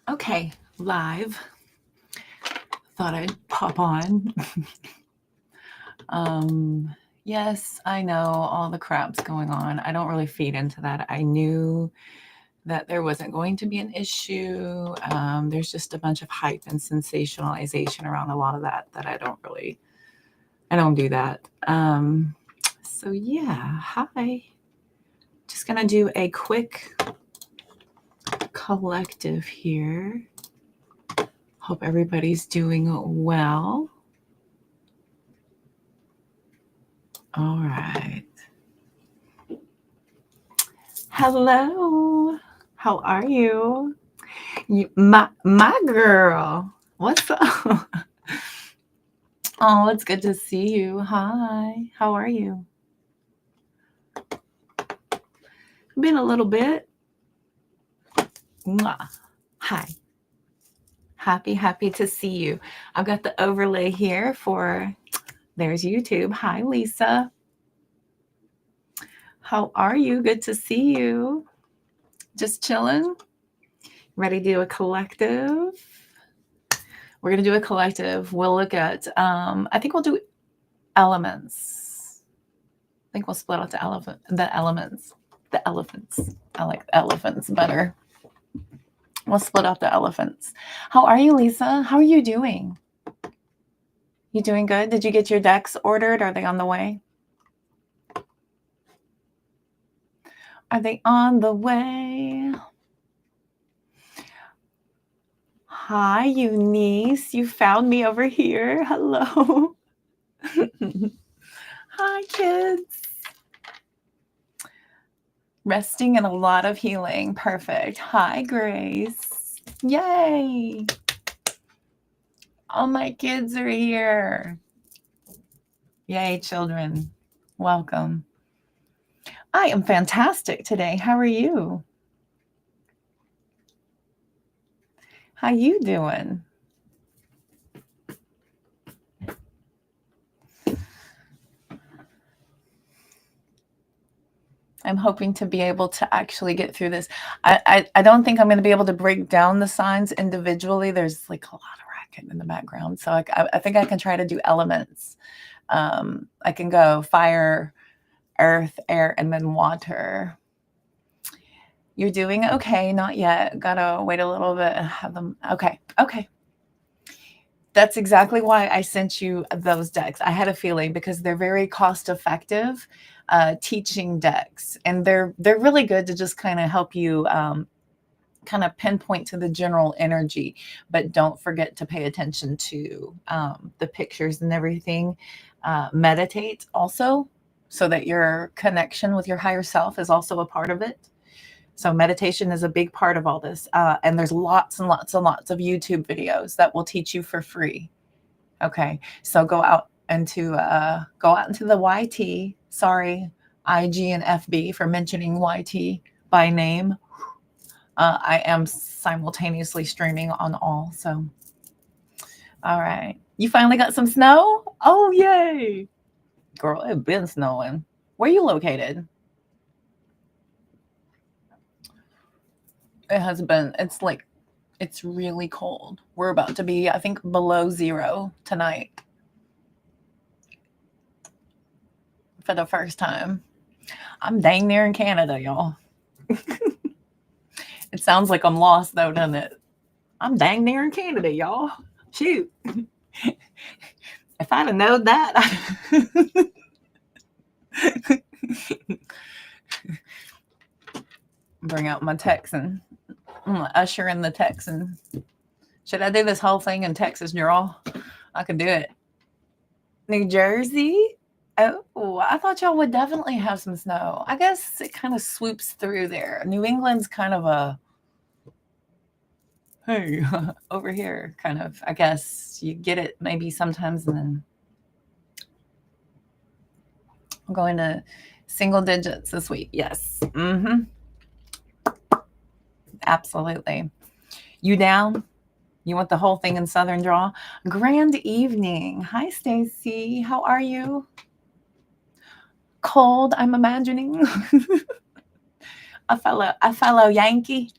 Okay, live. Thought I'd pop on. Yes, I know all the crap's going on. I don't really feed into that. I knew that there wasn't going to be an issue. There's just a bunch of hype and sensationalization around a lot of that I don't do that. So yeah, hi. Just gonna do a quick collective here. Hope everybody's doing well. All right. Hello. How are you? My girl. What's up? Oh, it's good to see you. Hi. How are you? Been a little bit. Mwah. Hi. Happy to see you. I've got the overlay here for, there's YouTube. Hi, Lisa. How are you? Good to see you. Just chilling? Ready to do a collective? We're going to do a collective. We'll look at, I think we'll do elements. I think we'll split out the elements. The elephants. I like the elephants better. We'll split out the elephants. How are you, Lisa? How are you doing? You doing good? Did you get your decks ordered? Are they on the way? Are they on the way? Hi, Eunice. You found me over here. Hello. Hi, kids. Resting and a lot of healing. Perfect. Hi, Grace. Yay. All my kids are here. Yay, children. Welcome. I am fantastic today. How are you? How you doing? I'm hoping to be able to actually get through this. I don't think I'm going to be able to break down the signs individually. There's like a lot of racket in the background. So I think I can try to do elements. I can go fire, earth, air, and then water. You're doing okay. Not yet. Gotta wait a little bit and have them. Okay. That's exactly why I sent you those decks. I had a feeling because they're very cost effective teaching decks, and they're really good to just kind of help you kind of pinpoint to the general energy, but don't forget to pay attention to the pictures and everything. Meditate also, so that your connection with your higher self is also a part of it. So meditation is a big part of all this. And there's lots and lots and lots of YouTube videos that will teach you for free. Okay. So go out into the YT. Sorry, IG and FB for mentioning YT by name. I am simultaneously streaming on all. So, all right. You finally got some snow? Oh, yay. Girl, it's been snowing. Where are you located? It has been, it's really cold. We're about to be, I think, below 0 tonight for the first time. I'm dang near in Canada, y'all. It sounds like I'm lost, though, doesn't it? I'm dang near in Canada, y'all. Shoot. If I'd have known that. Bring out my Texan. I'm gonna usher in the Texan. Should I do this whole thing in Texas, draw? I could do it. New Jersey? Oh, I thought y'all would definitely have some snow. I guess it kind of swoops through there. New England's kind of a, hey, over here, kind of. I guess you get it maybe sometimes, and then I'm going to single digits this week. Yes. Mm-hmm. Absolutely. You down? You want the whole thing in Southern draw? Grand evening. Hi, Stacy. How are you? Cold, I'm imagining. a fellow Yankee.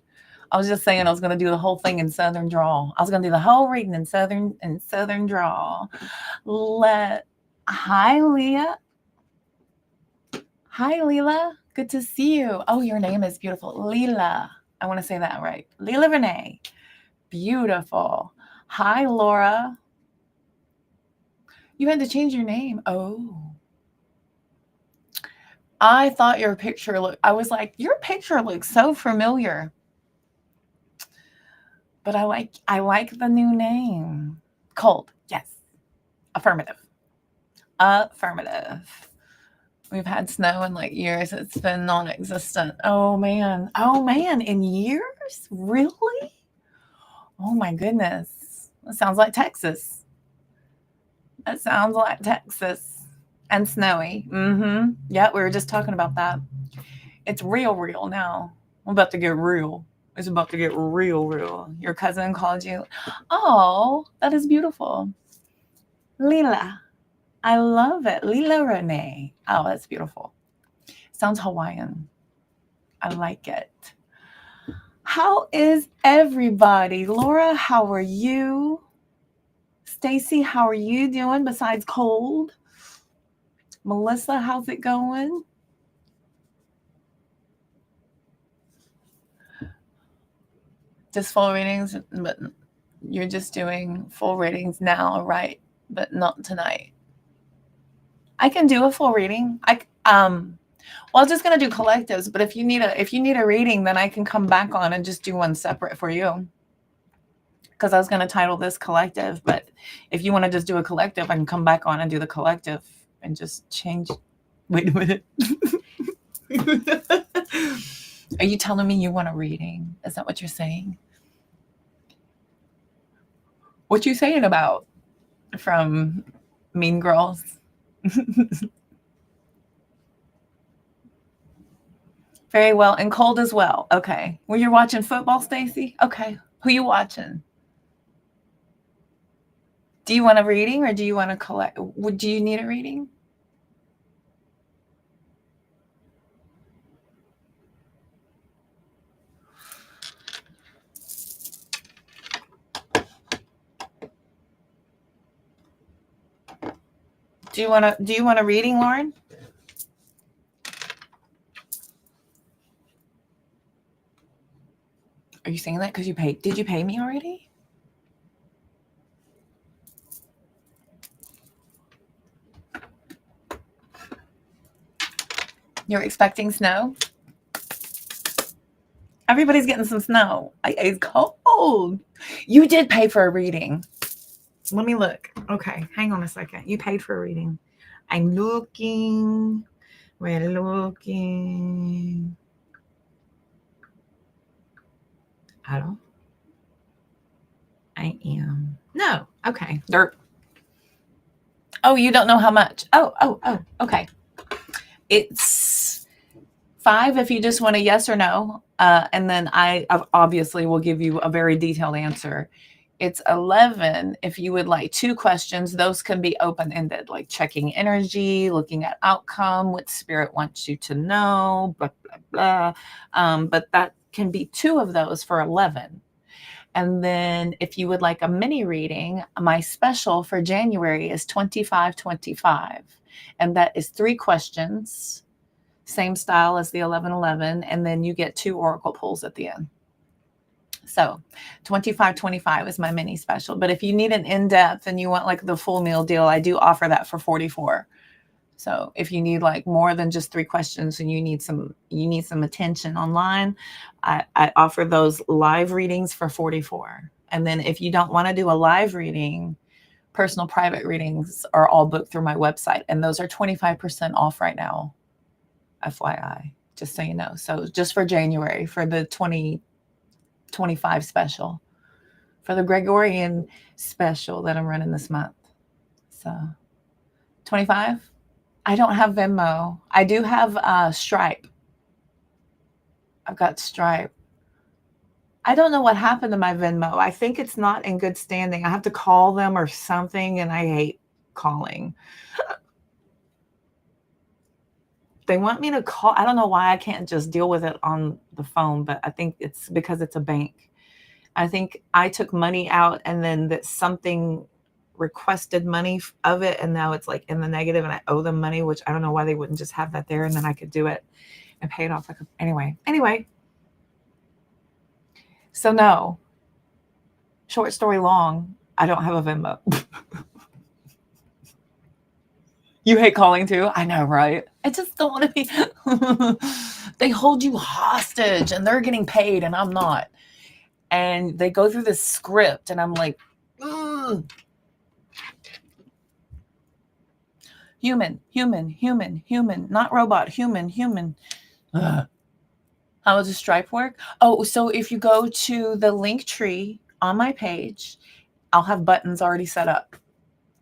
I was just saying I was going to do the whole thing in Southern drawl. I was going to do the whole reading in Southern drawl. Hi, Leah. Hi, Leela. Good to see you. Oh, your name is beautiful. Leela. I want to say that right. Leela Renee. Beautiful. Hi, Laura. You had to change your name. Oh. I thought your picture looked, I was like, your picture looks so familiar. But I like the new name. Cold. Yes. Affirmative. Affirmative. We've had snow in like years. It's been non-existent. Oh man. Oh man. In years? Really? Oh my goodness. That sounds like Texas. That sounds like Texas. And snowy. Mm-hmm. Yeah, we were just talking about that. It's real now. I'm about to get real. It's about to get real. Your cousin called you. Oh, that is beautiful. Lila. I love it. Lila Renee. Oh, that's beautiful. Sounds Hawaiian. I like it. How is everybody? Laura, how are you? Stacy, how are you doing besides cold? Melissa, how's it going? Just full readings, but you're just doing full readings now, right? But not tonight. I can do a full reading. Well, I'm just gonna do collectives, but if you need a reading, then I can come back on and just do one separate for you. Because I was gonna title this collective, but if you want to just do a collective, I can come back on and do the collective and just change. Wait a minute. Are you telling me you want a reading? Is that what you're saying? What you saying about from Mean Girls? Very well. And cold as well. Okay. Well, you're watching football, Stacy? Okay. Who you watching? Do you want a reading or do you want to collect? Do you need a reading? Do you want a reading, Lauren? Are you saying that because you paid? Did you pay me already? You're expecting snow? Everybody's getting some snow. It's cold. You did pay for a reading. Let me look. Okay, hang on a second. You paid for a reading. I'm looking. We're looking. I am. No. Okay. Dirt. Oh, you don't know how much. Oh. Okay. It's $5 if you just want a yes or no. And then I obviously will give you a very detailed answer. It's $11 if you would like 2 questions. Those can be open-ended, like checking energy, looking at outcome, what spirit wants you to know, blah, blah, blah. But that can be 2 of those for $11. And then if you would like a mini reading, my special for January is $25.25. And that is 3 questions, same style as the 1111. And then you get 2 oracle pulls at the end. So $25.25 is my mini special. But if you need an in-depth and you want like the full meal deal, I do offer that for $44. So if you need like more than just 3 questions and you need some attention online, I offer those live readings for $44. And then if you don't want to do a live reading, personal private readings are all booked through my website. And those are 25% off right now. FYI, just so you know. So just for January, for the 2025 special, for the Gregorian special that I'm running this month. So 25. I don't have Venmo. I do have Stripe. I've got Stripe. I don't know what happened to my Venmo. I think it's not in good standing. I have to call them or something, and I hate calling. They want me to call. I don't know why I can't just deal with it on the phone, but I think it's because it's a bank. I think I took money out and then that something requested money of it, and now it's like in the negative and I owe them money, which I don't know why they wouldn't just have that there and then I could do it and pay it off. Anyway. So no, short story long, I don't have a Venmo. You hate calling too? I know, right? I just don't want to be. They hold you hostage and they're getting paid and I'm not. And they go through this script and I'm like, human, not robot, human. Ugh. How does Stripe work? Oh, so if you go to the link tree on my page, I'll have buttons already set up.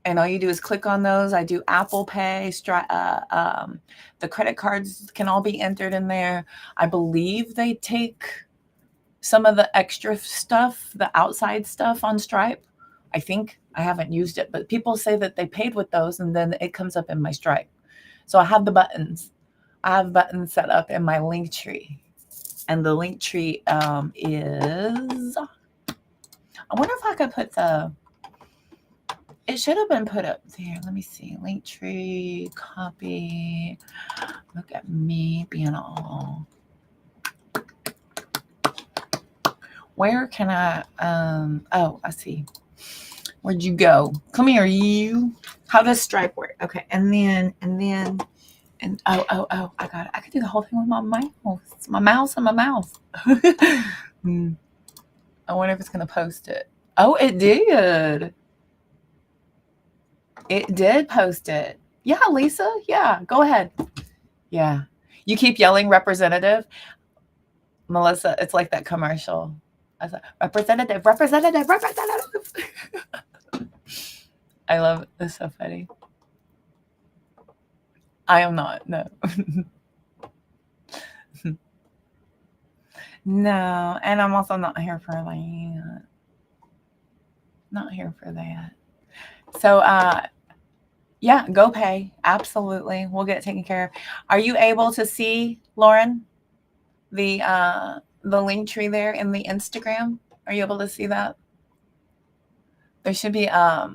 And all you do is click on those. I do Apple Pay, the credit cards can all be entered in there. I believe they take some of the extra stuff, the outside stuff on Stripe. I think I haven't used it, but people say that they paid with those and then it comes up in my Stripe. So I have the buttons. I have buttons set up in my link tree. And the link tree is, I wonder if I could put it should have been put up there. Let me see. Link tree, copy. Look at me being all. Where can I, oh, I see. Where'd you go? Come here, you. How does Stripe work? Okay, and oh, I got it. I could do the whole thing with my mouse. It's my mouse and my mouth. I wonder if it's going to post it. Oh, it did. It did post it. Yeah, Lisa. Yeah, go ahead. Yeah. You keep yelling representative. Melissa, it's like that commercial. I said, representative. I love it. It's so funny. I am not. No. No. And I'm also not here for that. Not here for that. So, yeah, go pay. Absolutely. We'll get it taken care of. Are you able to see, Lauren, the link tree there in the Instagram? Are you able to see that? There should be that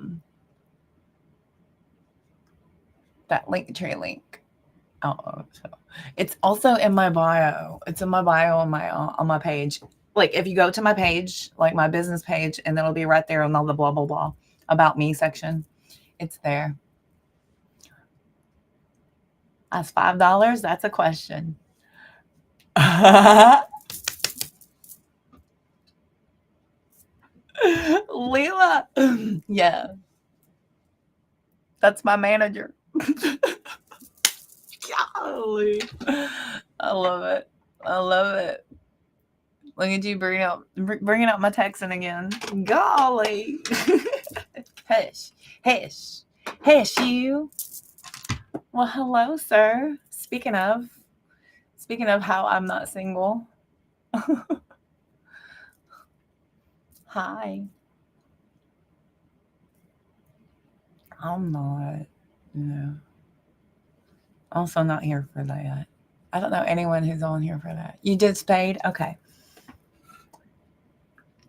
link tree link. Oh, so it's also in my bio. It's in my bio on my page. Like if you go to my page, like my business page, and it'll be right there on all the blah blah blah about me section. It's there. That's $5. That's a question. Leela. Yeah. That's my manager. Golly. I love it. I love it. Look at you bringing out my texting again. Golly. Hush. You. Well, hello, sir. Speaking of how I'm not single. Hi. I'm not. No. Also not here for that. I don't know anyone who's on here for that. You did Spade? Okay.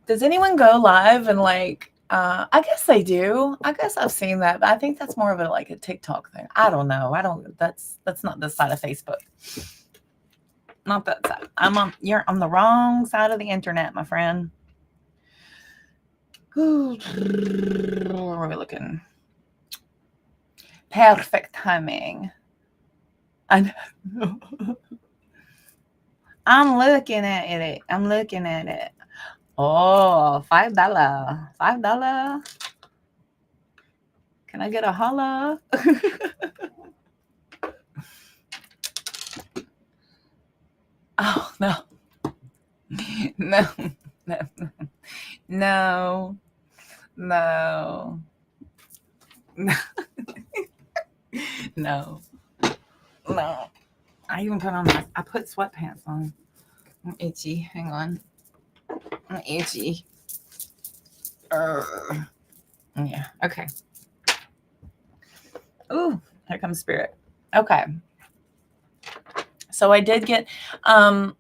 Does anyone go live and like, I guess they do. I guess I've seen that, but I think that's more of a TikTok thing. I don't know. That's not this side of Facebook. Not that side. You're on the wrong side of the internet, my friend. Where are we looking? Perfect timing. I'm looking at it. Oh, $5. Can I get a holla? Oh, no. No. I put sweatpants on. I'm itchy. Hang on. I'm itchy. Yeah. Okay. Ooh, here comes Spirit. Okay. So I did get, so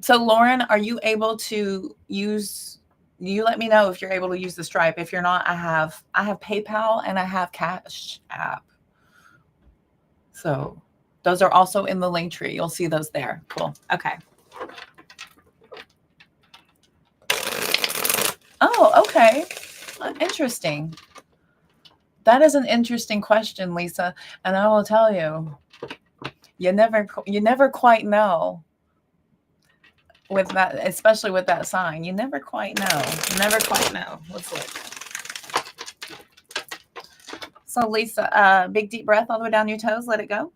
Lauren, are you able to use, you let me know if you're able to use the Stripe. If you're not, I have PayPal and I have Cash App. So those are also in the link tree. You'll see those there. Cool. Okay. Oh, okay. Interesting. That is an interesting question, Lisa. And I will tell you, you never quite know with that, especially with that sign. You never quite know. You never quite know. Let's look. So Lisa, big deep breath all the way down your toes. Let it go.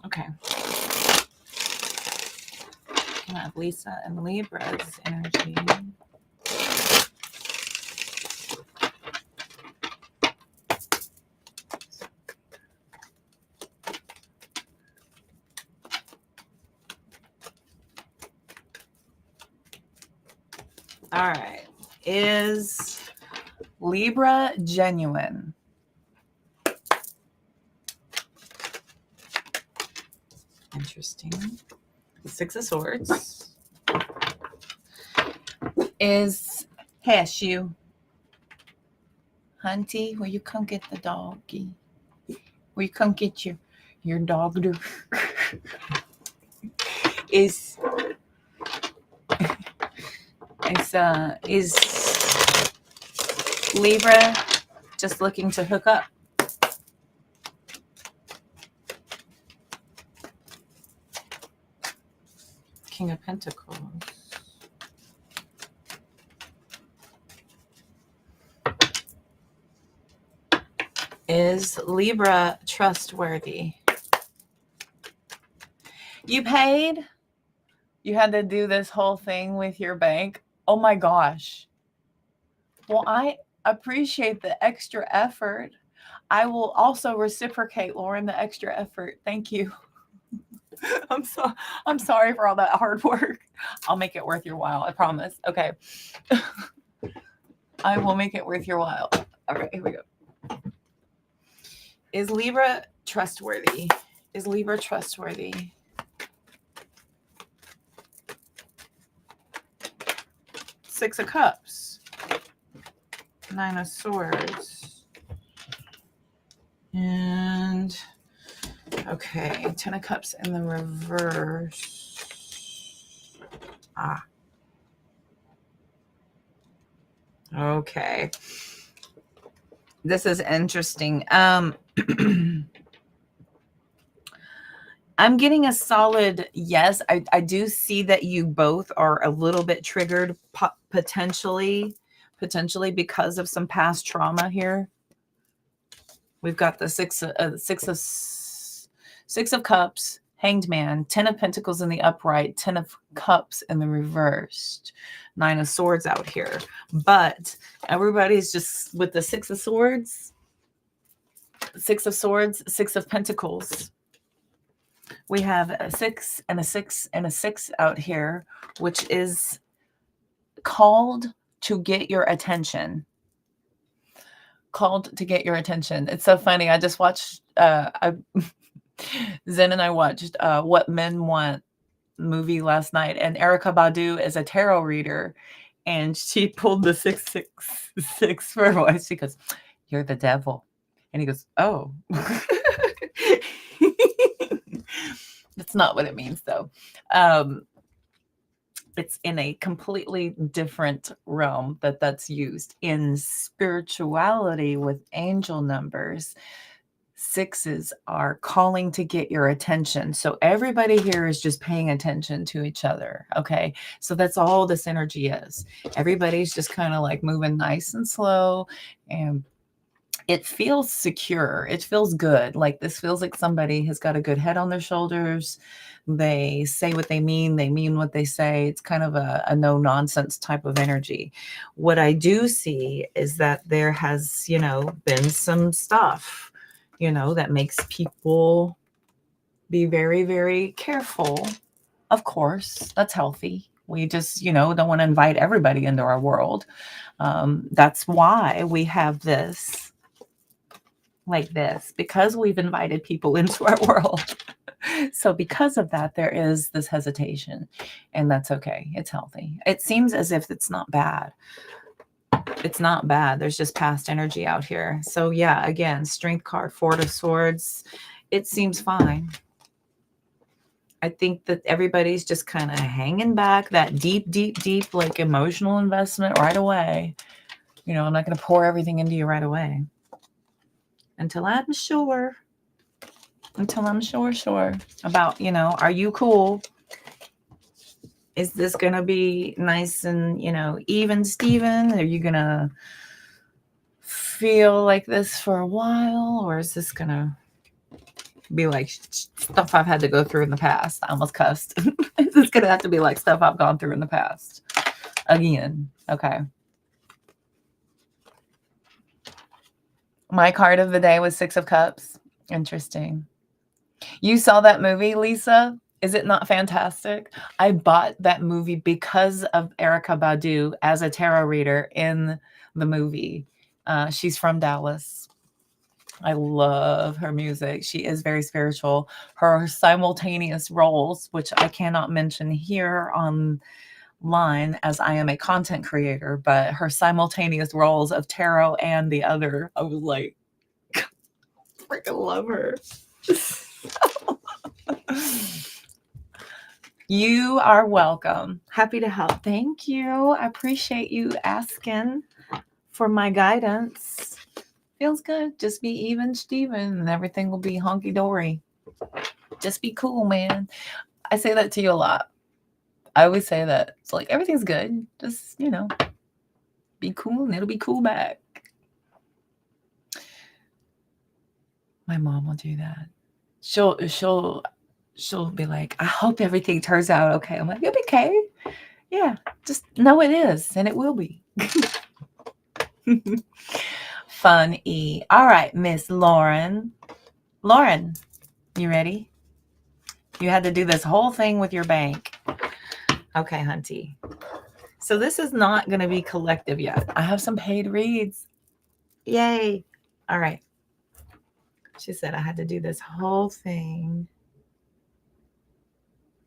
Okay. Can I have Lisa and Libra's energy? All right. Is Libra genuine? Interesting. The Six of Swords is you. Hunty, will you come get the doggy? Will you come get your dog? Is Libra just looking to hook up? King of Pentacles. Is Libra trustworthy? You paid? You had to do this whole thing with your bank? Oh my gosh. Well, I appreciate the extra effort. I will also reciprocate, Lauren, the extra effort. Thank you. I'm sorry for all that hard work. I'll make it worth your while. I promise. Okay. I will make it worth your while. All right, here we go. Is Libra trustworthy? Is Libra trustworthy? Six of Cups. Nine of Swords. And okay, Ten of Cups in the reverse. Ah. Okay. This is interesting. I'm getting a solid yes. I do see that you both are a little bit triggered potentially because of some past trauma here. We've got the six of Cups, Hanged Man, 10 of Pentacles in the upright, 10 of Cups in the reversed, 9 of Swords out here. But everybody's just with the Six of Swords, 6 of Swords, 6 of Pentacles. We have a 6 and a 6 and a 6 out here, which is called to get your attention. Called to get your attention. It's so funny. I just watched, Zen and I watched What Men Want movie last night, and Erykah Badu is a tarot reader, and she pulled the 666 for a voice. She goes, "You're the devil," and he goes, "Oh." That's not what it means, though. It's in a completely different realm that's used in spirituality with angel numbers. Sixes are calling to get your attention. So everybody here is just paying attention to each other. Okay. So that's all this energy is. Everybody's just kind of like moving nice and slow, and it feels secure. It feels good. Like this feels like somebody has got a good head on their shoulders. They say what they mean what they say. It's kind of a no nonsense type of energy. What I do see is that there has, been some stuff, that makes people be very, very careful. Of course, that's healthy, We just, don't want to invite everybody into our world. That's why we have this like this, because we've invited people into our world. So because of that, there is this hesitation, and that's okay. It's healthy. It seems as if it's not bad. It's not bad. There's just past energy out here. So yeah, again, Strength card, 4 of Swords. It seems fine. I think that everybody's just kind of hanging back, that deep, deep, deep, like emotional investment right away. I'm not going to pour everything into you right away until I'm sure. Until I'm sure about, are you cool? Is this going to be nice and, even Steven? Are you going to feel like this for a while? Or is this going to be like stuff I've had to go through in the past? I almost cussed. Is this going to have to be like stuff I've gone through in the past? Again. Okay. My card of the day was 6 of Cups. Interesting. You saw that movie, Lisa? Is it not fantastic? I bought that movie because of Erykah Badu as a tarot reader in the movie. She's from Dallas. I love her music. She is very spiritual. Her simultaneous roles, which I cannot mention here online as I am a content creator, but her simultaneous roles of tarot and the other, I was like, freaking love her. You are welcome. Happy to help. Thank you. I appreciate you asking for my guidance. Feels good. Just be even, Steven, and everything will be honky-dory. Just be cool, man. I say that to you a lot. I always say that. It's like, everything's good. Just, be cool and it'll be cool back. My mom will do that. She'll be like, I hope everything turns out okay. I'm like, you'll be okay. Yeah, just know it is, and it will be. Funny. All right, Miss Lauren. Lauren, you ready? You had to do this whole thing with your bank. Okay, hunty. So this is not going to be collective yet. I have some paid reads. Yay. All right. She said I had to do this whole thing.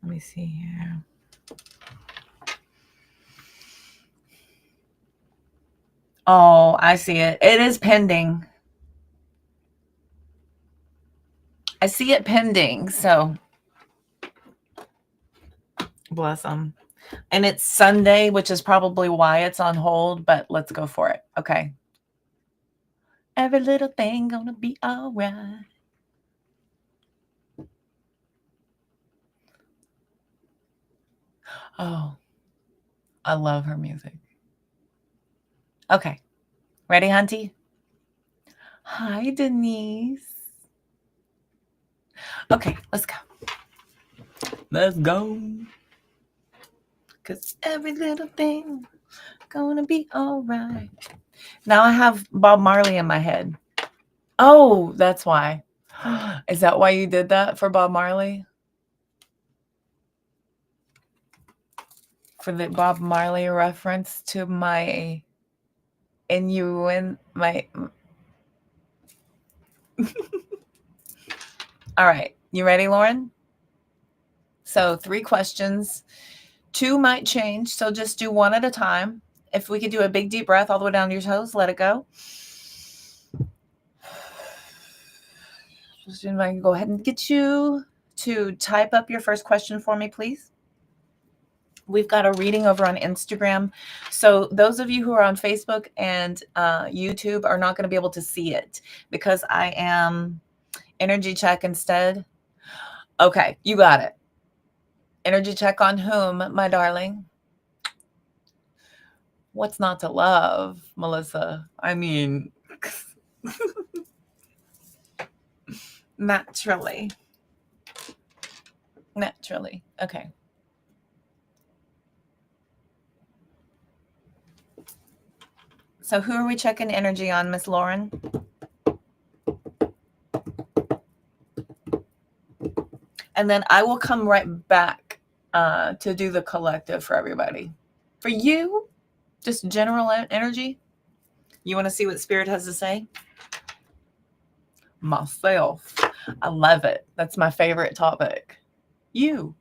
Let me see here. Oh, I see it. It is pending. I see it pending. So, bless them. And it's Sunday, which is probably why it's on hold, but let's go for it. Okay. Every little thing gonna be all right. Oh, I love her music. Okay. Ready, hunty? Hi, Denise. Okay, let's go. Let's go. Because every little thing gonna be all right. Now I have Bob Marley in my head. Oh, that's why. Is that why you did that for Bob Marley? For the Bob Marley reference to my innuendo, my... All right. You ready, Lauren? So 3 questions. 2 might change, so just do 1 at a time. If we could do a big deep breath all the way down to your toes, let it go. Just I can go ahead and get you to type up your first question for me, please. We've got a reading over on Instagram. So those of you who are on Facebook and YouTube are not going to be able to see it because I am energy check instead. Okay, you got it. Energy check on whom, my darling? What's not to love, Melissa? I mean, naturally. Naturally. Okay. So who are we checking energy on, Miss Lauren? And then I will come right back to do the collective for everybody. For you, just general energy. You want to see what Spirit has to say? Myself. I love it. That's my favorite topic. You.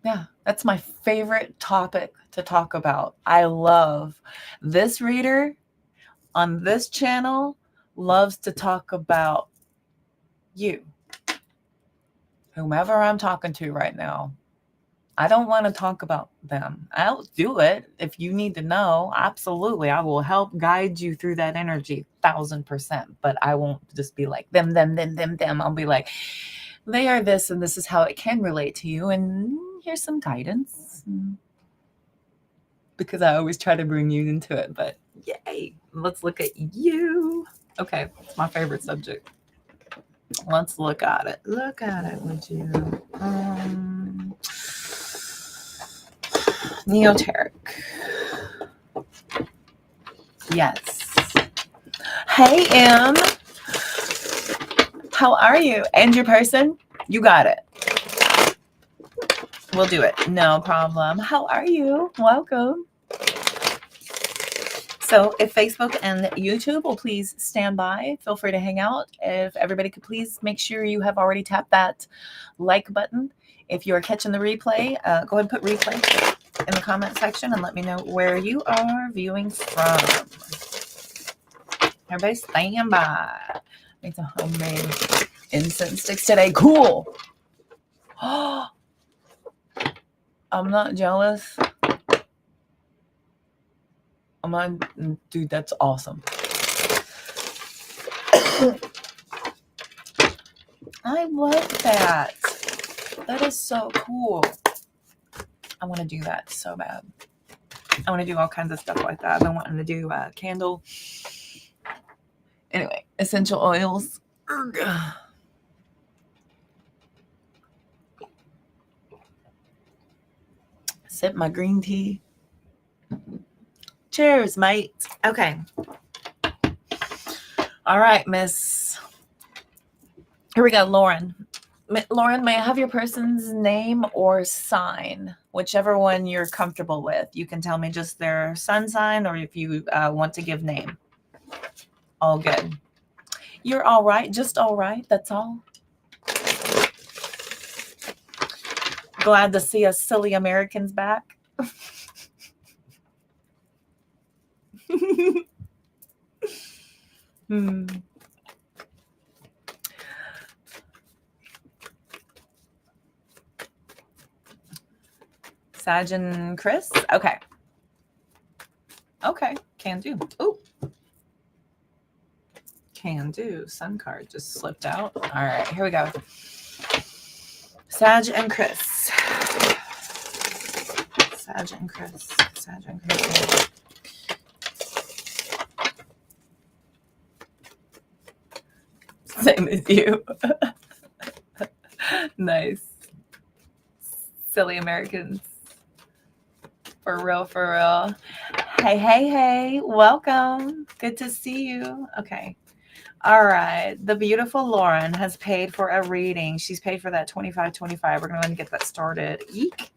Yeah, that's my favorite topic to talk about. I love this reader on this channel loves to talk about you. Whomever I'm talking to right now. I don't want to talk about them. I'll do it if you need to know. Absolutely. I will help guide you through that energy 1000%. But I won't just be like them. I'll be like, they are this and this is how it can relate to you. And here's some guidance. Because I always try to bring you into it. But yay, let's look at you. Okay, it's my favorite subject. Let's look at it. Look at it, would you? Neoteric. Yes. Hey, Em. How are you? And your person? You got it. We'll do it. No problem. How are you? Welcome. So if Facebook and YouTube will please stand by, feel free to hang out. If everybody could please make sure you have already tapped that like button. If you're catching the replay, go ahead and put replay in the comment section and let me know where you are viewing from. Everybody stand by. Make some homemade incense sticks today. Cool. I'm not jealous. Dude, that's awesome. I love that. That is so cool. I want to do that so bad. I want to do all kinds of stuff like that. I've been wanting to do candle. Anyway, essential oils. Sip my green tea. Cheers, mate. Okay. All right, Miss. Here we go, Lauren. Lauren, may I have your person's name or sign? Whichever one you're comfortable with. You can tell me just their sun sign or if you want to give name. All good. You're all right. Just all right. That's all. Glad to see us silly Americans back. Sag and Chris? Okay. Okay. Can do. Ooh. Can do. Sun card just slipped out. All right. Here we go. Sag and Chris. Sag and Chris. Sag and Chris. Same as you. Nice. Silly Americans. For real, for real. Hey, hey, hey. Welcome. Good to see you. Okay. All right. The beautiful Lauren has paid for a reading. She's paid for that $25.25. We're going to get that started. Eek.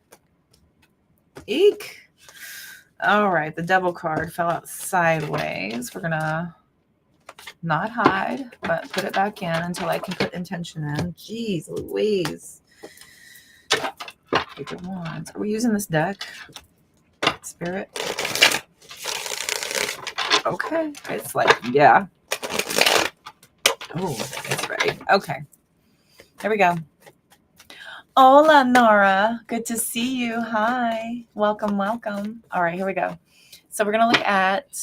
Eek. All right. The devil card fell out sideways. We're going to not hide, but put it back in until I can put intention in. Jeez Louise. Page of Wands. Are we using this deck? Spirit. Okay. It's like, yeah. Oh, it's ready. Okay. Here we go. Hola, Nara. Good to see you. Hi. Welcome, welcome. All right, here we go. So we're going to look at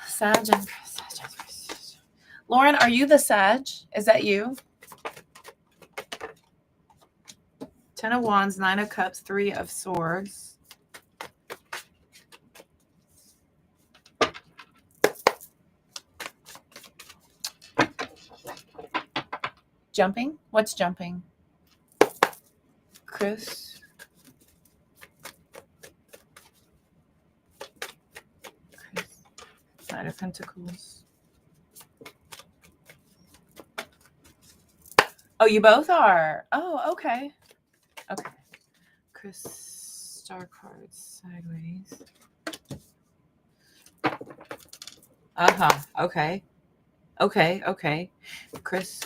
Sag and Chris. Lauren, are you the Sag? Is that you? 10 of Wands, 9 of Cups, 3 of Swords. Jumping? What's jumping? Chris. Knight of Pentacles. Oh, you both are. Oh, okay. Okay. Chris, star cards sideways. Okay. Okay. Chris's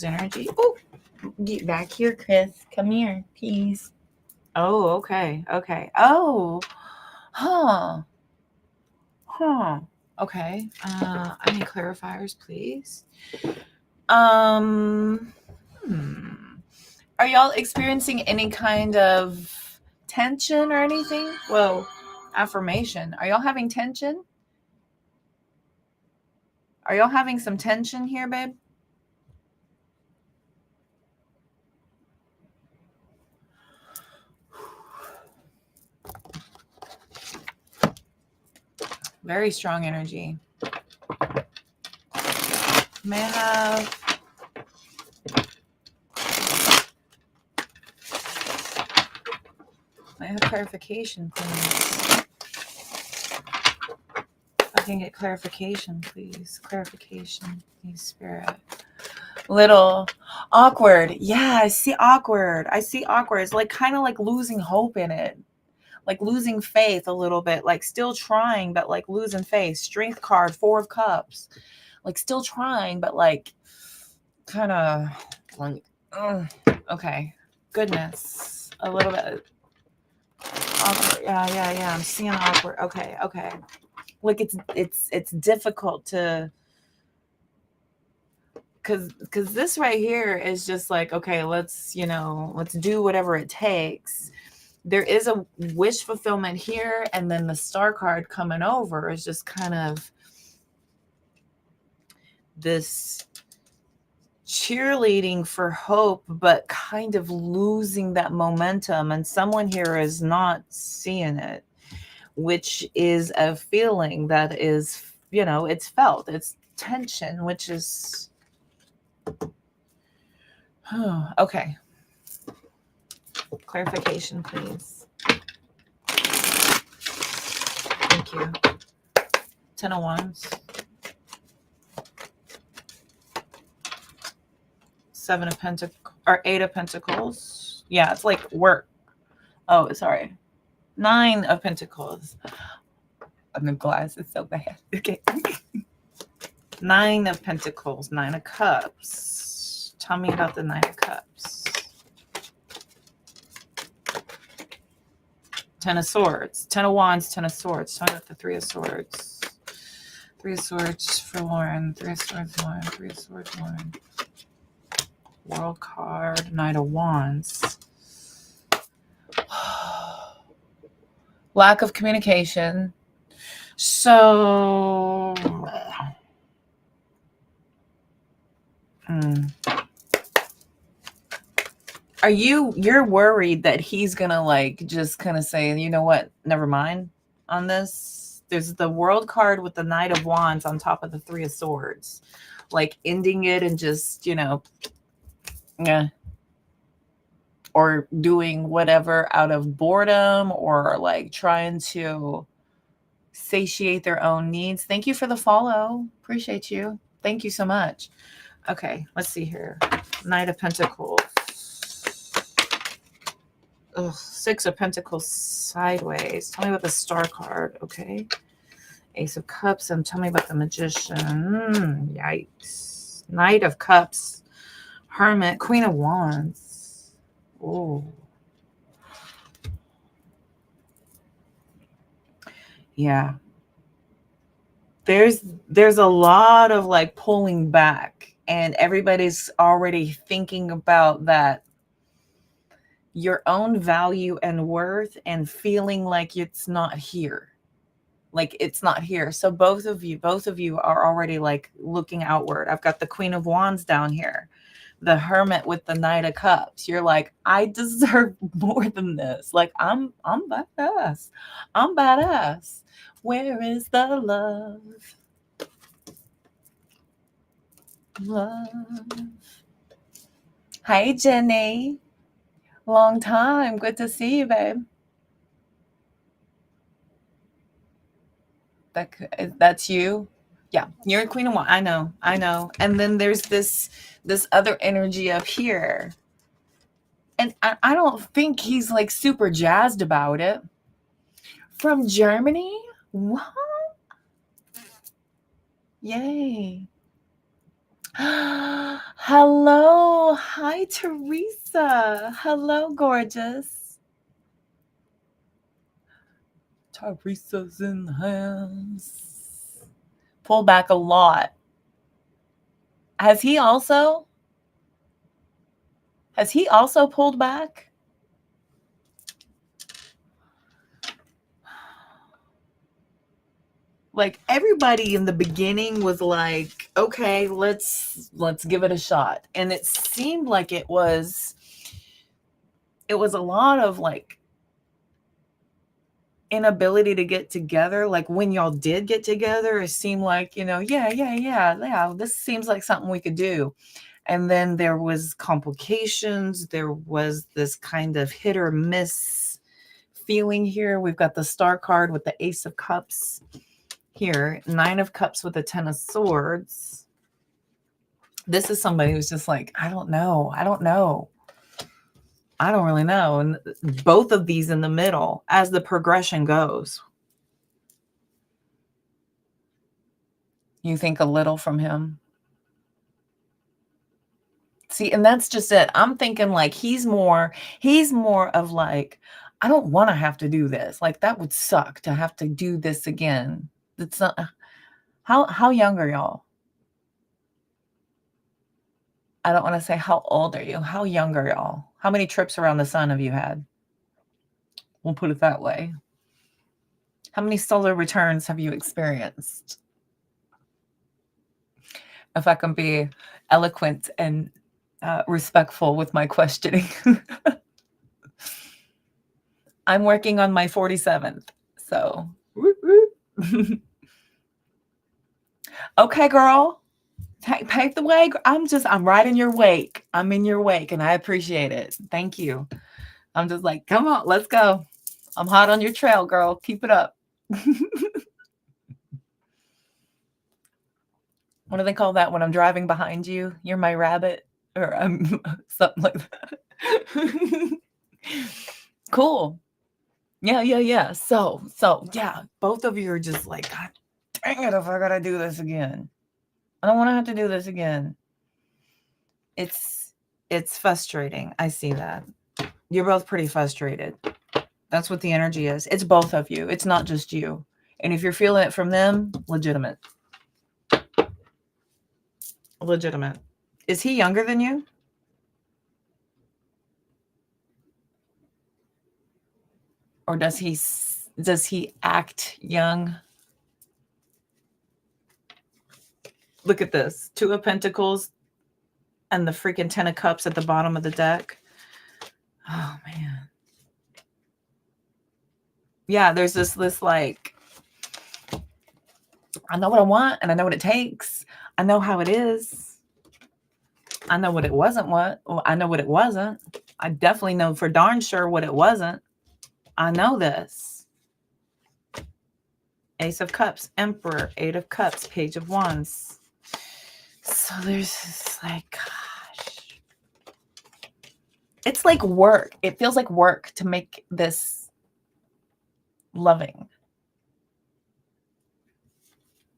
energy. Oh, get back here, Chris. Come here, please. Oh, okay. Oh, huh. Okay. I need clarifiers, please. Are y'all experiencing any kind of tension or anything? Whoa, affirmation. Are y'all having tension? Are y'all having some tension here, babe? Very strong energy. May I have clarification, please? I can get clarification, please. Clarification, please, Spirit. Little awkward. Yeah, I see awkward. It's like kind of like losing hope in it. Like losing faith a little bit, like still trying, but like losing faith. Strength card, 4 of Cups. Like still trying, but like kind of like, okay. Goodness. A little bit awkward. Yeah. I'm seeing awkward. Okay. Like it's difficult to, because this right here is just like, okay, let's do whatever it takes. There is a wish fulfillment here, and then the star card coming over is just kind of this cheerleading for hope, but kind of losing that momentum. And someone here is not seeing it, which is a feeling that is, it's felt. It's tension, which is, okay. Clarification, please. Thank you. 10 of Wands. 7 of Pentacles, or 8 of Pentacles. Yeah, it's like work. Oh, sorry. 9 of Pentacles. I'm the glass is so bad. Okay. 9 of Pentacles, 9 of Cups. Tell me about the 9 of Cups. 10 of Swords, 10 of Wands, 10 of Swords. Tell me about the 3 of Swords. 3 of Swords for Lauren. 3 of Swords, Lauren. 3 of Swords, Lauren. World card, Knight of Wands. Lack of communication. So, you're worried that he's gonna like just kind of say, you know what, never mind on this? There's the World card with the Knight of Wands on top of the 3 of Swords, like ending it and just, yeah, or doing whatever out of boredom, or like trying to satiate their own needs. Thank you for the follow. Appreciate you. Thank you so much. Okay, let's see here. Knight of Pentacles. 6 of Pentacles sideways. Tell me about the Star card, okay? Ace of Cups, and tell me about the Magician. Yikes. Knight of Cups. Hermit. Queen of Wands. Oh. Yeah. There's a lot of like pulling back, and everybody's already thinking about that, your own value and worth, and feeling like it's not here. So both of you are already like looking outward. I've got the Queen of Wands down here, the Hermit with the Knight of Cups. You're like, I deserve more than this. Like, I'm badass. Where is the love? Hi, Jenny. Long time. Good to see you, babe. That's you. Yeah, you're a queen of wands. I know. And then there's this other energy up here. And I don't think he's like super jazzed about it. From Germany? What? Yay. Hello. Hi, Teresa. Hello, gorgeous. Teresa's in the house. Pull back a lot. Has he also pulled back? Like everybody in the beginning was like, okay, let's give it a shot. And it seemed like it was a lot of like inability to get together. Like when y'all did get together, it seemed like, yeah, this seems like something we could do. And then there was complications. There was this kind of hit or miss feeling here. We've got the Star card with the Ace of Cups here, 9 of Cups with the 10 of Swords. This is somebody who's just like, I don't know. I don't really know. And both of these in the middle as the progression goes. You think a little from him. See, and that's just it. I'm thinking like he's more of like, I don't want to have to do this. Like that would suck to have to do this again. It's not. How young are y'all? I don't want to say how old are you. How young are y'all? How many trips around the sun have you had? We'll put it that way. How many solar returns have you experienced? If I can be eloquent and respectful with my questioning. I'm working on my 47th. So, okay, girl. Pave the way. I'm right in your wake. I'm in your wake and I appreciate it. Thank you. I'm just like, come on, let's go. I'm hot on your trail, girl. Keep it up. What do they call that when I'm driving behind you? You're my rabbit or something like that. Cool. Yeah. So yeah, both of you are just like, God dang it, if I gotta do this again. I don't want to have to do this again. It's frustrating. I see that. You're both pretty frustrated. That's what the energy is. It's both of you. It's not just you. And if you're feeling it from them, legitimate. Legitimate. Is he younger than you? Or does he act young? Look at this. 2 of Pentacles and the freaking 10 of Cups at the bottom of the deck. Oh, man. Yeah, there's this like, I know what I want and I know what it takes. I know how it is. I know what it wasn't. I know what it wasn't. I definitely know for darn sure what it wasn't. I know this. Ace of Cups, Emperor, 8 of Cups, Page of Wands. So there's this like, gosh. It's like work. It feels like work to make this loving.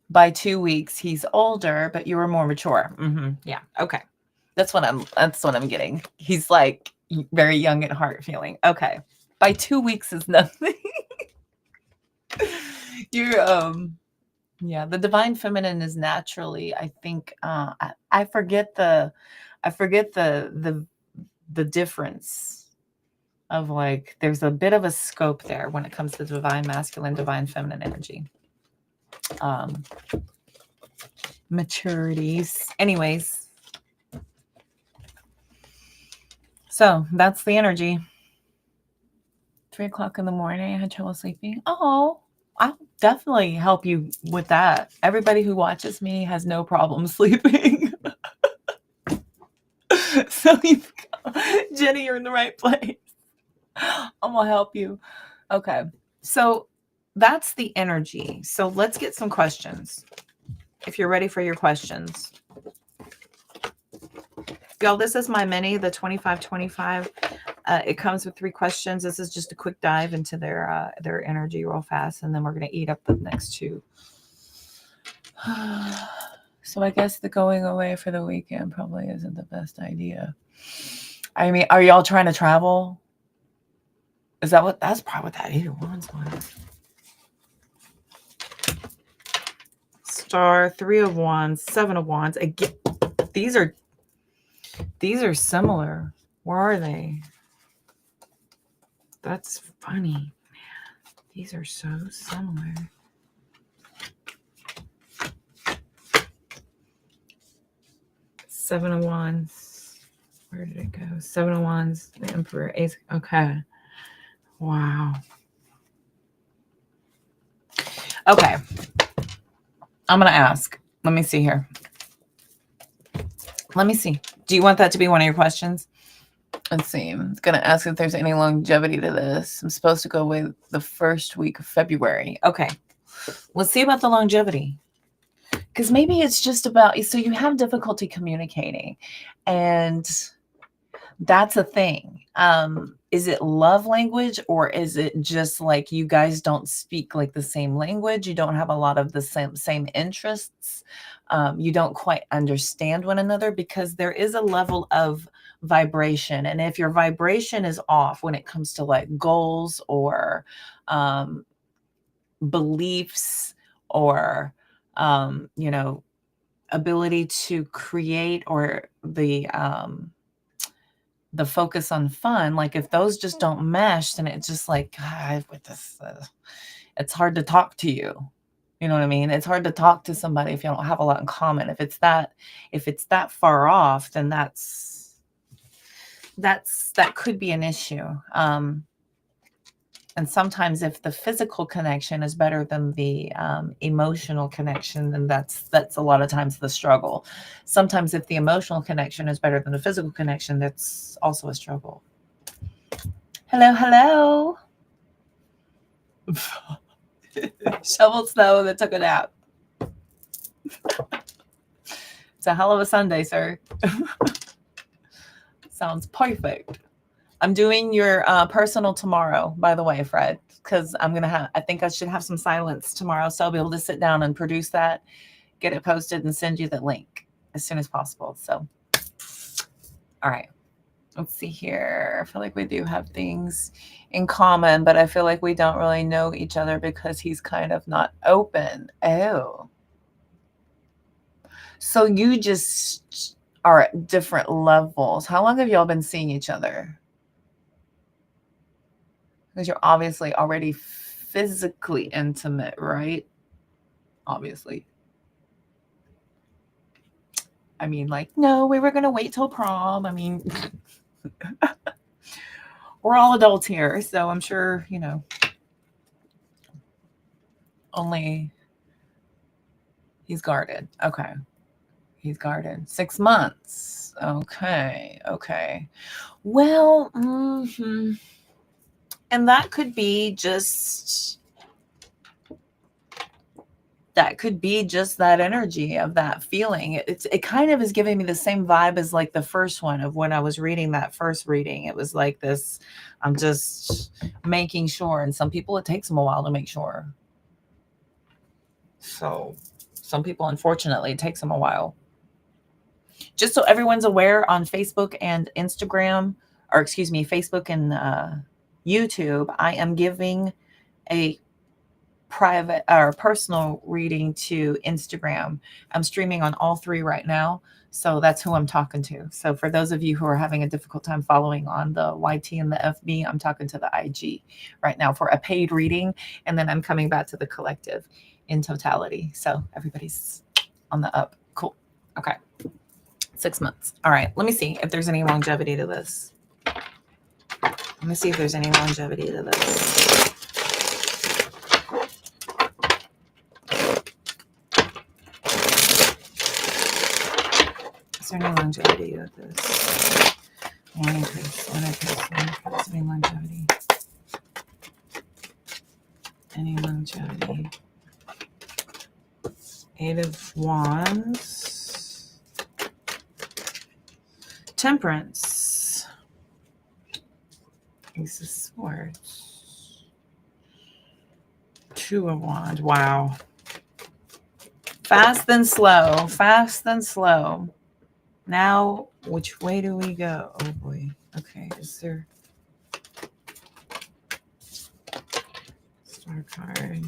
By 2 weeks, he's older, but you were more mature. Yeah. Okay. That's what I'm getting. He's like very young at heart feeling. Okay. By 2 weeks is nothing. You're yeah, the divine feminine is naturally, I think, I forget the difference of like, there's a bit of a scope there when it comes to divine masculine, divine feminine energy. Maturities. Anyways. So that's the energy. 3 o'clock in the morning, I had trouble sleeping. Oh, I'll definitely help you with that. Everybody who watches me has no problem sleeping. So Jenny, you're in the right place. I'm gonna help you. Okay. So that's the energy. So let's get some questions. if you're ready for your questions. Go, this is my mini, the 2525. It comes with 3 questions. This is just a quick dive into their energy real fast, and then we're going to eat up the next 2. So I guess the going away for the weekend probably isn't the best idea. I mean, are y'all trying to travel? Is that what? That's probably what that 8 of Wands was. Star, 3 of Wands, 7 of Wands. Again, these are similar. Where are they? That's funny, man. These are so similar. Seven of Wands. Where did it go? 7 of Wands, the Emperor, Ace. Okay. Wow. Okay. I'm going to ask. Let me see here. Let me see. Do you want that to be one of your questions? Let's see. I'm going to ask if there's any longevity to this. I'm supposed to go away the first week of February. Okay. Let's see about the longevity. Because maybe it's just about, so you have difficulty communicating. And that's a thing. Is it love language, or is it just like you guys don't speak like the same language? You don't have a lot of the same interests. You don't quite understand one another, because there is a level of vibration. And if your vibration is off when it comes to like goals or beliefs or, you know, ability to create, or the focus on fun, like if those just don't mesh, then it's just like, God, with this, it's hard to talk to you. You know what I mean? It's hard to talk to somebody if you don't have a lot in common. If it's that far off, then that could be an issue. And sometimes if the physical connection is better than the emotional connection, then that's a lot of times the struggle. Sometimes if the emotional connection is better than the physical connection, that's also a struggle. Hello, hello. Shoveled snow that took a nap. It's a hell of a Sunday, sir. Sounds perfect. I'm doing your personal tomorrow, by the way, Fred, because I think I should have some silence tomorrow, so I'll be able to sit down and produce that, get it posted, and send you the link as soon as possible. So, all right, let's see here. I feel like we do have things in common, but I feel like we don't really know each other because he's kind of not open. Oh. So you just are at different levels. How long have y'all been seeing each other? Because you're obviously already physically intimate, right? Obviously. I mean, like, no, we were going to wait till prom. I mean, we're all adults here, so I'm sure, you know, only he's guarded. Okay. He's guarded. 6 months. Okay. Okay. Well, and that could be just that energy of that feeling. It kind of is giving me the same vibe as like the first one of when I was reading that first reading. It was like this, I'm just making sure. And some people, it takes them a while to make sure. So some people, unfortunately, it takes them a while. Just so everyone's aware, on Facebook and Instagram, or excuse me, Facebook and YouTube, I am giving a private or personal reading to Instagram. I'm streaming on all 3 right now, so that's who I'm talking to. So for those of you who are having a difficult time following on the YT and the FB, I'm talking to the IG right now for a paid reading, and then I'm coming back to the collective in totality. So everybody's on the up. Cool. Okay. 6 months. All right. Let me see if there's any longevity to this. Let me see if there's any longevity to this. Is there any longevity to this? Any longevity? Any longevity? Eight of Wands. Temperance. Ace of Swords. Two of Wands. Wow. Fast then slow. Fast then slow. Now, which way do we go? Oh boy. Okay, is there... Star card.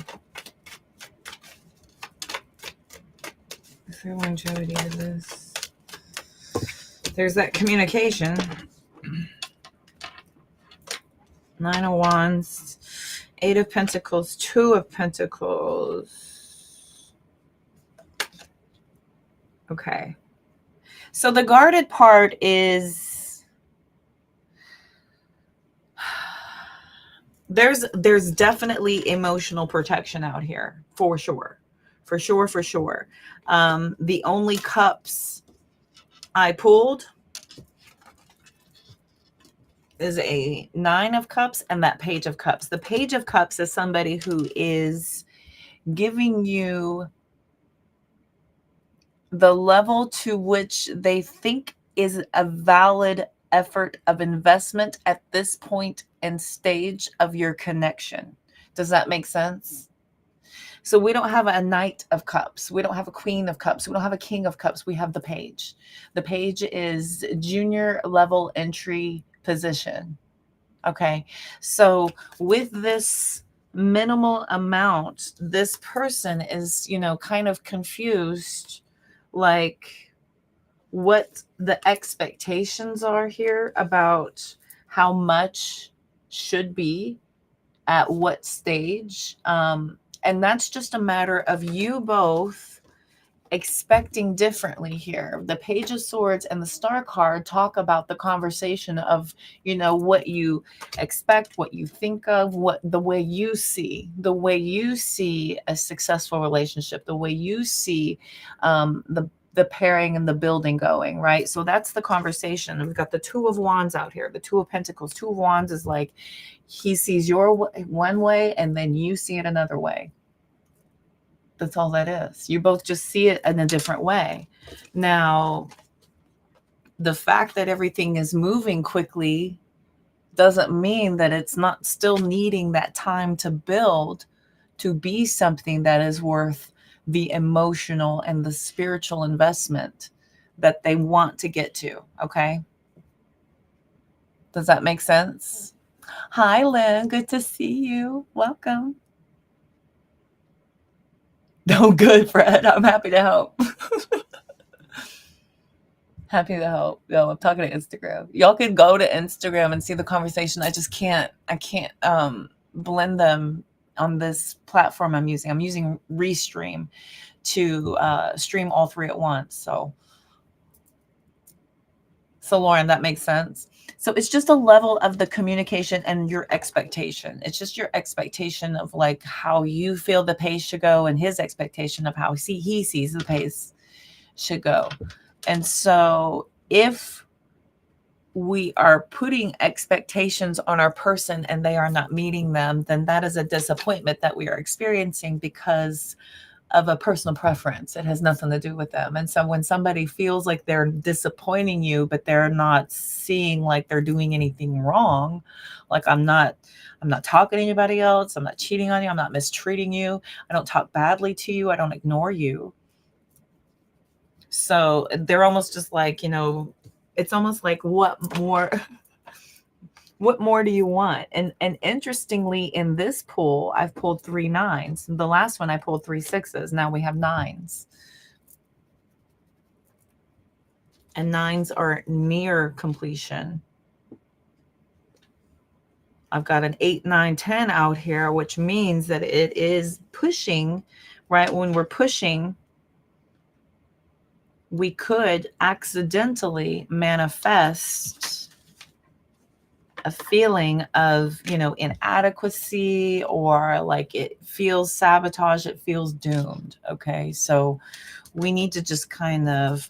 Is there longevity to this? There's that communication. Nine of Wands. Eight of Pentacles. Two of Pentacles. Okay. So the guarded part is... There's definitely emotional protection out here, for sure. For sure, for sure. The only cups I pulled is a Nine of Cups and that Page of Cups. The Page of Cups is somebody who is giving you the level to which they think is a valid effort of investment at this point and stage of your connection. Does that make sense? So we don't have a Knight of Cups. We don't have a Queen of Cups. We don't have a King of Cups. We have the Page. The Page is junior level entry position. Okay. So with this minimal amount, this person is, you know, kind of confused, like what the expectations are here about how much should be at what stage. And that's just a matter of you both expecting differently here. The Page of Swords and the Star card talk about the conversation of, you know, what you expect, what you think of, what the way you see a successful relationship, the way you see the pairing and the building going, right? So that's the conversation. We've got the Two of Wands out here, the Two of Pentacles. Two of Wands is like he sees your one way and then you see it another way. That's all that is. You both just see it in a different way. Now, the fact that everything is moving quickly doesn't mean that it's not still needing that time to build to be something that is worth the emotional and the spiritual investment that they want to get to. Okay. Does that make sense? Hi, Lynn. Good to see you. Welcome. Oh, good, Fred. I'm happy to help. Happy to help. Yo, I'm talking to Instagram. Y'all can go to Instagram and see the conversation. I can't blend them on this platform I'm using. I'm using Restream to stream all three at once. So Lauren, that makes sense. So it's just a level of the communication and your expectation. It's just your expectation of like how you feel the pace should go and his expectation of how he sees the pace should go. And so if we are putting expectations on our person and they are not meeting them, then that is a disappointment that we are experiencing because of a personal preference. It has nothing to do with them. And so when somebody feels like they're disappointing you, but they're not seeing like they're doing anything wrong, like I'm not talking to anybody else, I'm not cheating on you, I'm not mistreating you, I don't talk badly to you, I don't ignore you. So they're almost just like, you know, it's almost like what more do you want? And interestingly, in this pool, I've pulled 3 9s. The last one I pulled 3 6s. Now we have 9s. And 9s are near completion. I've got an 8, 9, 10 out here, which means that it is pushing, right? When we're pushing, we could accidentally manifest a feeling of, you know, inadequacy, or like it feels sabotage, it feels doomed. Okay. So we need to just kind of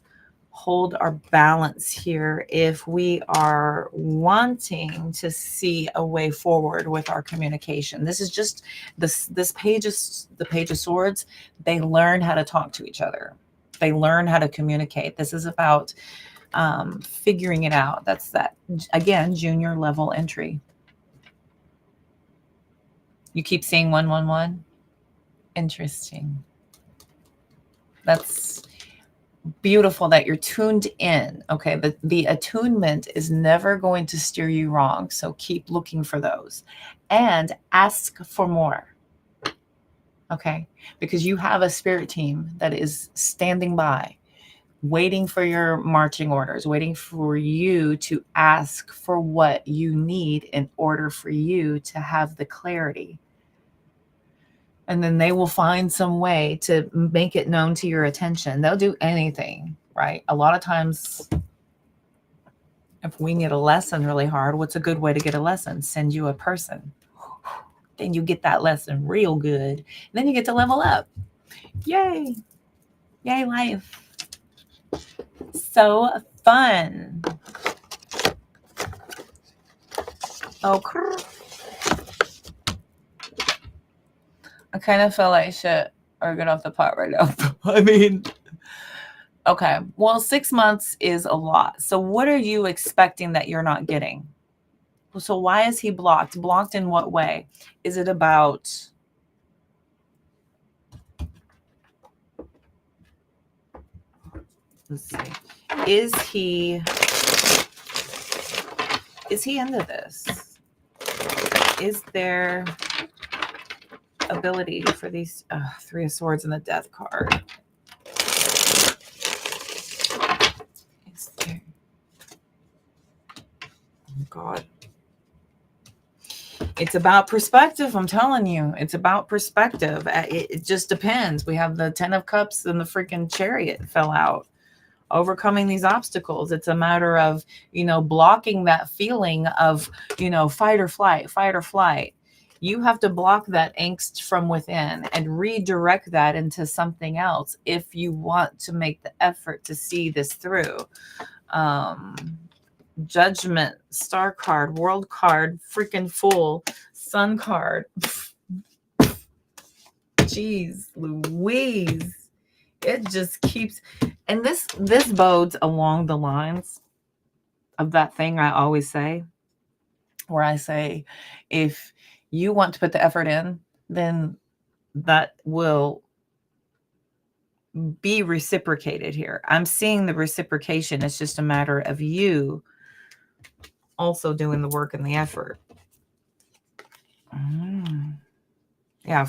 hold our balance here if we are wanting to see a way forward with our communication. This is just this page is the Page of Swords. They learn how to talk to each other. They learn how to communicate. This is about figuring it out. That's that, again, junior level entry. You keep seeing 111. Interesting. That's beautiful that you're tuned in. Okay, the attunement is never going to steer you wrong, so keep looking for those and ask for more. Okay, because you have a spirit team that is standing by, waiting for your marching orders, waiting for you to ask for what you need in order for you to have the clarity. And then they will find some way to make it known to your attention. They'll do anything, right? A lot of times, if we get a lesson really hard, what's a good way to get a lesson? Send you a person. Then you get that lesson real good. Then you get to level up. Yay. Yay, life. So fun. Okay. I kind of feel like shit or get off the pot right now. I mean, okay. Well, 6 months is a lot. So what are you expecting that you're not getting? So why is he blocked? Blocked in what way? Is it about... Let's see. Is he into this? Is there ability for these Three of Swords and the Death card? Is there... Oh God. It's about perspective. I'm telling you, it's about perspective. It just depends. We have the 10 of Cups and the freaking Chariot fell out. Overcoming these obstacles. It's a matter of, blocking that feeling of, fight or flight. You have to block that angst from within and redirect that into something else if you want to make the effort to see this through. Judgment, Star card, World card, freaking Fool, Sun card. Jeez Louise. It just keeps... And this bodes along the lines of that thing I always say, where I say, if you want to put the effort in, then that will be reciprocated here. I'm seeing the reciprocation. It's just a matter of you also doing the work and the effort. Yeah,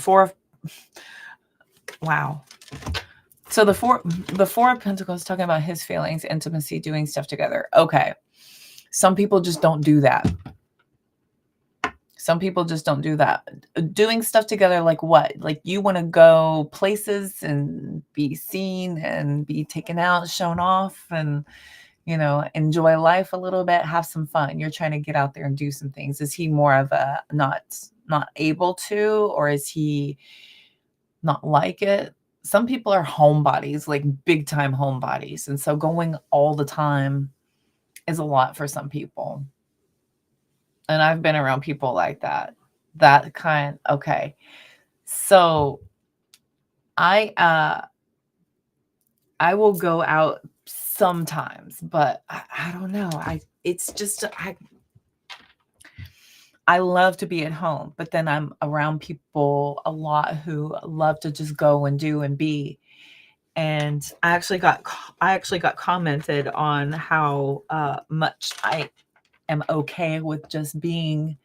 wow. So the four of Pentacles talking about his feelings, intimacy, doing stuff together. Okay. Some people just don't do that. Some people just don't do that. Doing stuff together, like what? Like you want to go places and be seen and be taken out, shown off, and, enjoy life a little bit, have some fun. You're trying to get out there and do some things. Is he more of a not able to, or is he not like it? Some people are homebodies, like big time homebodies. And so going all the time is a lot for some people. And I've been around people like that. That kind. Okay. So I will go out sometimes, but I don't know. It's just, I love to be at home, but then I'm around people a lot who love to just go and do and be. And I actually got commented on how much I am okay with just being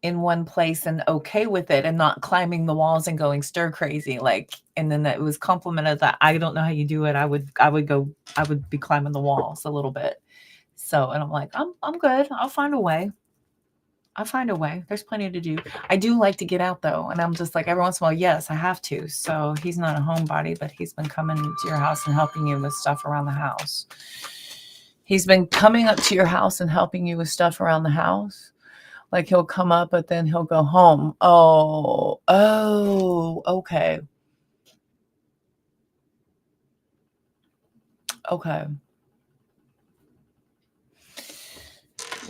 in one place and okay with it and not climbing the walls and going stir crazy. And then it was complimented that I don't know how you do it. I would be climbing the walls a little bit. So, and I'm like, I'm good. I'll find a way. There's plenty to do. I do like to get out though. And I'm just like, every once in a while, yes, I have to. So he's not a homebody, but he's been coming to your house and helping you with stuff around the house. He's been coming up to your house and helping you with stuff around the house. Like he'll come up, but then he'll go home. Oh, okay. Okay.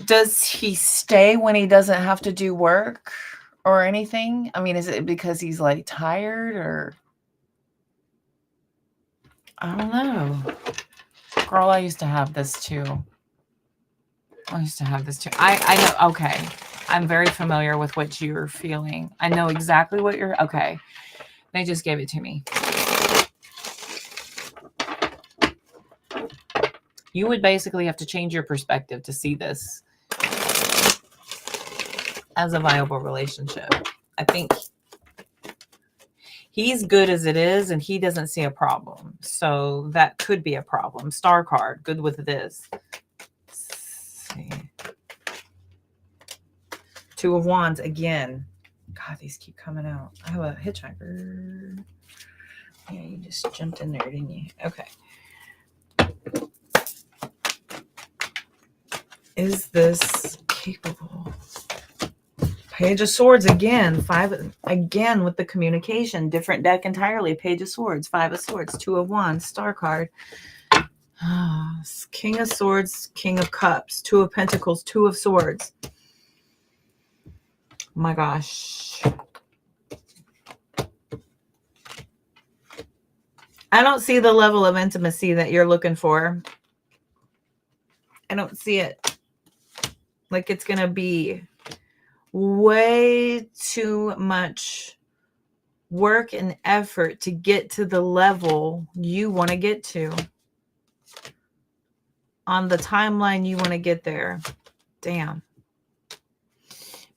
Does he stay when he doesn't have to do work or anything? I mean, is it because he's like tired or? I don't know. Girl, I used to have this too. I know. Okay. I'm very familiar with what you're feeling. I know exactly what you're. Okay. They just gave it to me. You would basically have to change your perspective to see this as a viable relationship. I think he's good as it is and he doesn't see a problem. So that could be a problem. Star card, good with this. Let's see. Two of Wands again. God, these keep coming out. I have a hitchhiker. Yeah, you just jumped in there, didn't you? Okay. Is this capable? Page of Swords again. 5 again with the communication. Different deck entirely. Page of Swords. 5 of Swords. 2 of Wands. Star card. King of Swords. King of Cups. 2 of Pentacles. 2 of Swords. Oh my gosh. I don't see the level of intimacy that you're looking for. I don't see it. Like it's going to be way too much work and effort to get to the level you want to get to. On the timeline you want to get there. Damn.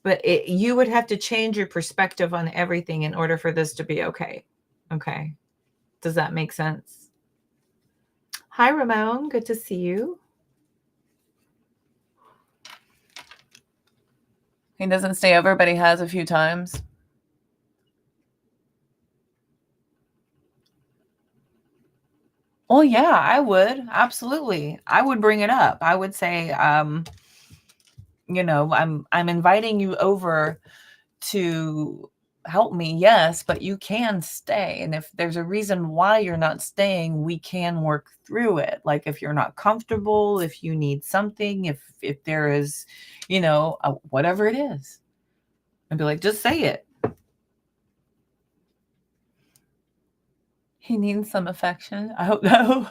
But you would have to change your perspective on everything in order for this to be okay. Okay. Does that make sense? Hi, Ramon. Good to see you. He doesn't stay over, but he has a few times. Oh, yeah, I would. Absolutely. I would bring it up. I would say, you know, I'm inviting you over to help me. Yes, but you can stay. And if there's a reason why you're not staying, we can work through it. Like if you're not comfortable, if you need something, if there is, you know, whatever it is. I'd be like, just say it. He needs some affection. I hope no.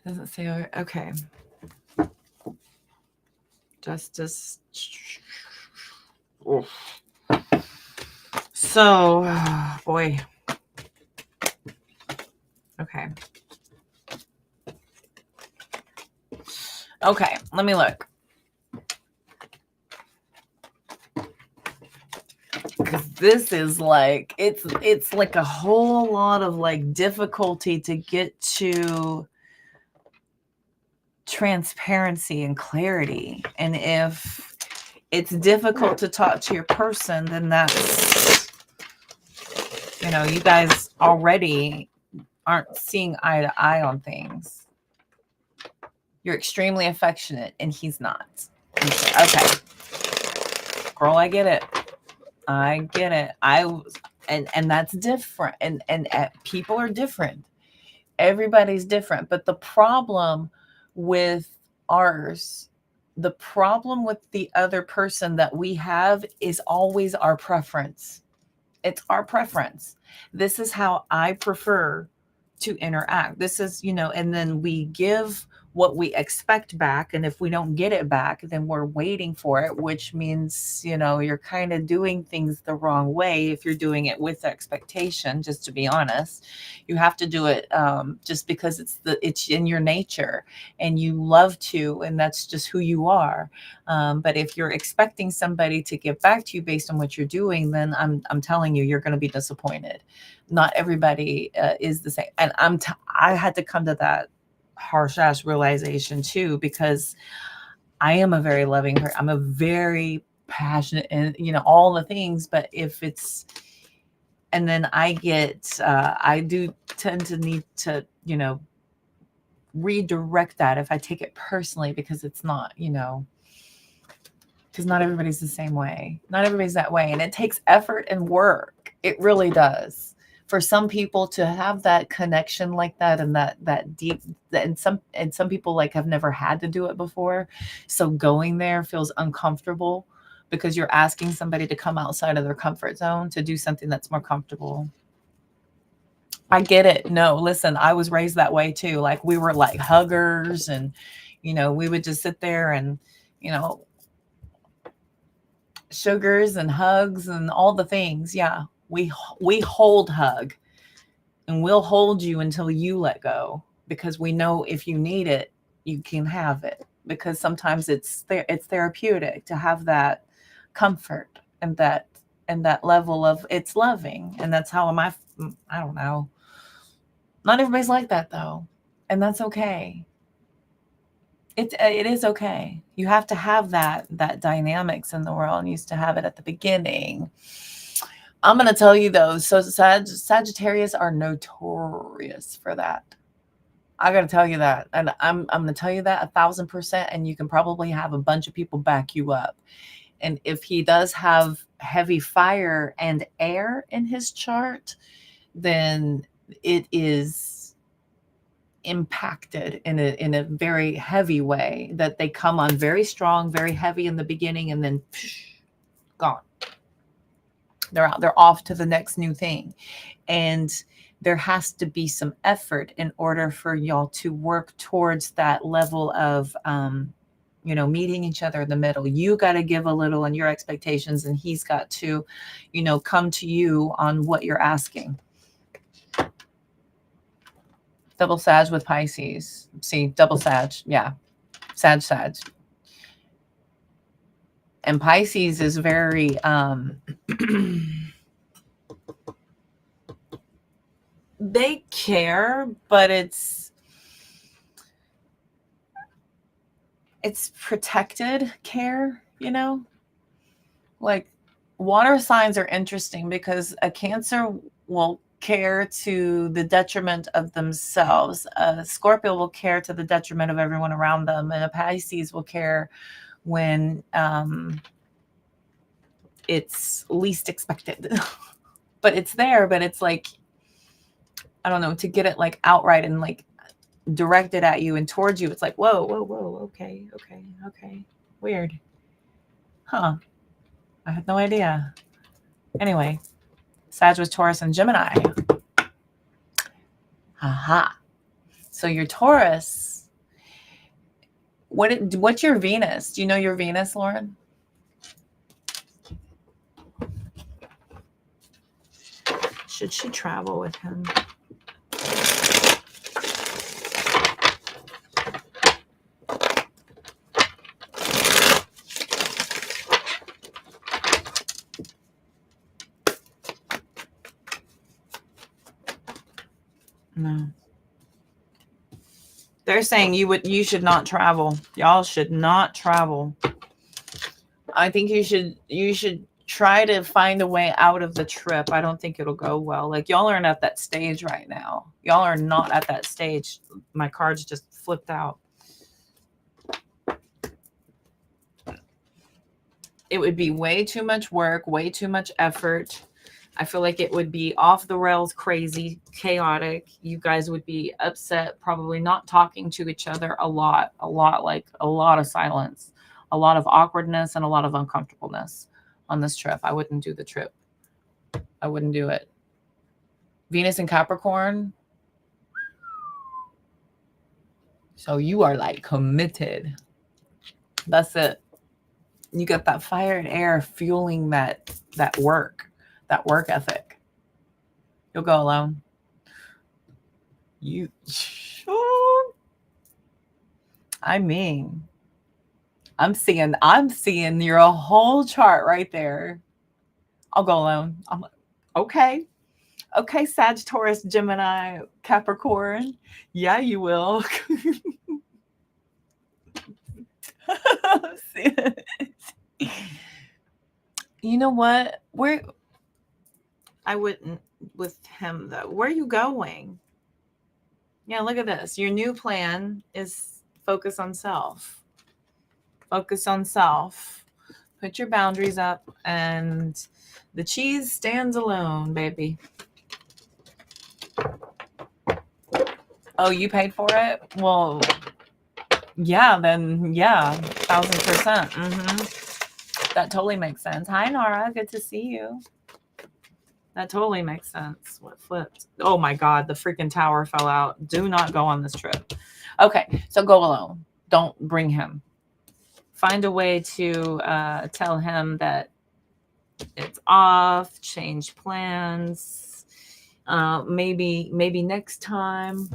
Doesn't say, okay. Justice. Oof. So, boy. Okay. Okay, let me look. Because this is like, it's like a whole lot of like difficulty to get to transparency and clarity. And if it's difficult to talk to your person, then that's, you know, you guys already aren't seeing eye to eye on things. You're extremely affectionate and he's not. Okay. Girl, I get it. I get it. And that's different. And people are different. Everybody's different. But the problem with ours, the problem with the other person that we have is always our preference. It's our preference. This is how I prefer to interact. This is, you know, and then we give what we expect back. And if we don't get it back, then we're waiting for it, which means, you know, you're kind of doing things the wrong way. If you're doing it with expectation, just to be honest, you have to do it just because it's in your nature and you love to, and that's just who you are. But if you're expecting somebody to give back to you based on what you're doing, then I'm telling you, you're going to be disappointed. Not everybody is the same. And I had to come to that harsh ass realization too, because I am a very loving person. I'm a very passionate and, you know, all the things, but if it's, and then I do tend to need to, you know, redirect that if I take it personally, because it's not, you know, because not everybody's the same way. Not everybody's that way. And it takes effort and work. It really does. for some people to have that connection like that, and that deep, and some people like have never had to do it before, so going there feels uncomfortable because you're asking somebody to come outside of their comfort zone to do something that's more comfortable. I get it. No, listen, I was raised that way too. Like, we were like huggers, and we would just sit there and sugars and hugs and all the things. Yeah, we hold hug, and we'll hold you until you let go, because we know if you need it, you can have it, because sometimes it's therapeutic to have that comfort and that level of, it's loving. And that's how I don't know. Not everybody's like that though, and that's okay. It is okay. You have to have that dynamics in the world, and used to have it at the beginning. I'm going to tell you though, so Sagittarius are notorious for that. I got to tell you that. And I'm going to tell you that 1,000%, and you can probably have a bunch of people back you up. And if he does have heavy fire and air in his chart, then it is impacted in a very heavy way, that they come on very strong, very heavy in the beginning, and then gone. They're out. They're off to the next new thing. And there has to be some effort in order for y'all to work towards that level of, meeting each other in the middle. You got to give a little on your expectations, and he's got to, come to you on what you're asking. Double Sag with Pisces. See, double Sag. Yeah. Sag. And Pisces is very, they care, but it's protected care, like water signs are interesting, because a Cancer will care to the detriment of themselves. A Scorpio will care to the detriment of everyone around them. And a Pisces will care when it's least expected. But it's there, but it's like, I don't know, to get it like outright and like directed at you and towards you, it's like, whoa, okay, weird. Huh. I had no idea. Anyway, Sag was Taurus and Gemini. Aha. So your Taurus, what's your Venus? Do you know your Venus, Lauren? Should she travel with him? No. They're saying you should not travel. Y'all should not travel. I think you should try to find a way out of the trip. I don't think it'll go well. Like, y'all aren't at that stage right now. Y'all are not at that stage. My cards just flipped out. It would be way too much work, way too much effort. I feel like it would be off the rails, crazy, chaotic. You guys would be upset, probably not talking to each other a lot, like a lot of silence, a lot of awkwardness, and a lot of uncomfortableness on this trip. I wouldn't do the trip. I wouldn't do it. Venus in Capricorn. So you are like committed. That's it. You got that fire and air fueling that work ethic. You'll go alone. I'm seeing your whole chart right there. I'll go alone. I'm like, okay, Sagittarius, Gemini, Capricorn. Yeah, you will. You know what? I wouldn't with him though. Where are you going? Yeah, look at this. Your new plan is focus on self. Focus on self. Put your boundaries up, and the cheese stands alone, baby. Oh, you paid for it? Well, yeah, then yeah, 1000%. That totally makes sense. Hi, Nara. Good to see you. That totally makes sense. What flipped? Oh my God, the freaking tower fell out. Do not go on this trip. Okay, so go alone. Don't bring him. Find a way to tell him that it's off, change plans. Maybe next time.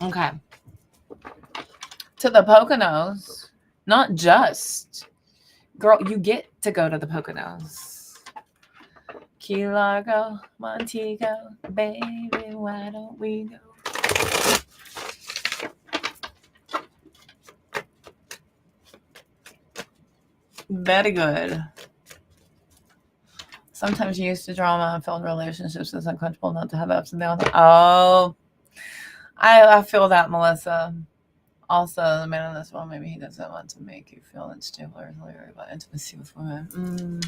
Okay. To the Poconos. Not just. Girl, you get to go to the Poconos. Key Largo, Montego, baby, why don't we go? Very good. Sometimes you used to drama and failed relationships. It's uncomfortable not to have ups and downs. Oh, I feel that, Melissa. Also, the man in this one, maybe he doesn't want to make you feel unstable or worry about intimacy with women.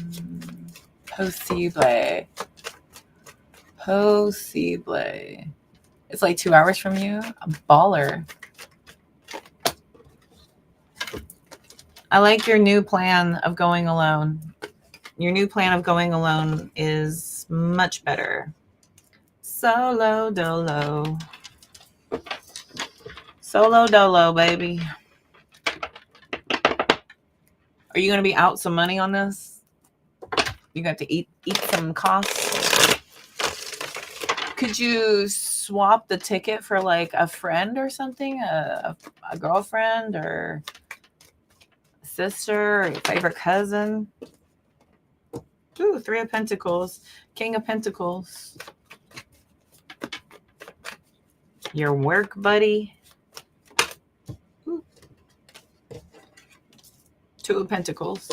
Possible. It's like 2 hours from you. A baller. I like your new plan of going alone. Your new plan of going alone is much better. Solo dolo. Solo dolo, baby. Are you going to be out some money on this? You got to eat some costs. Could you swap the ticket for like a friend or something? A girlfriend or a sister or your favorite cousin? Ooh, 3 of Pentacles. King of Pentacles. Your work buddy. Ooh. 2 of Pentacles.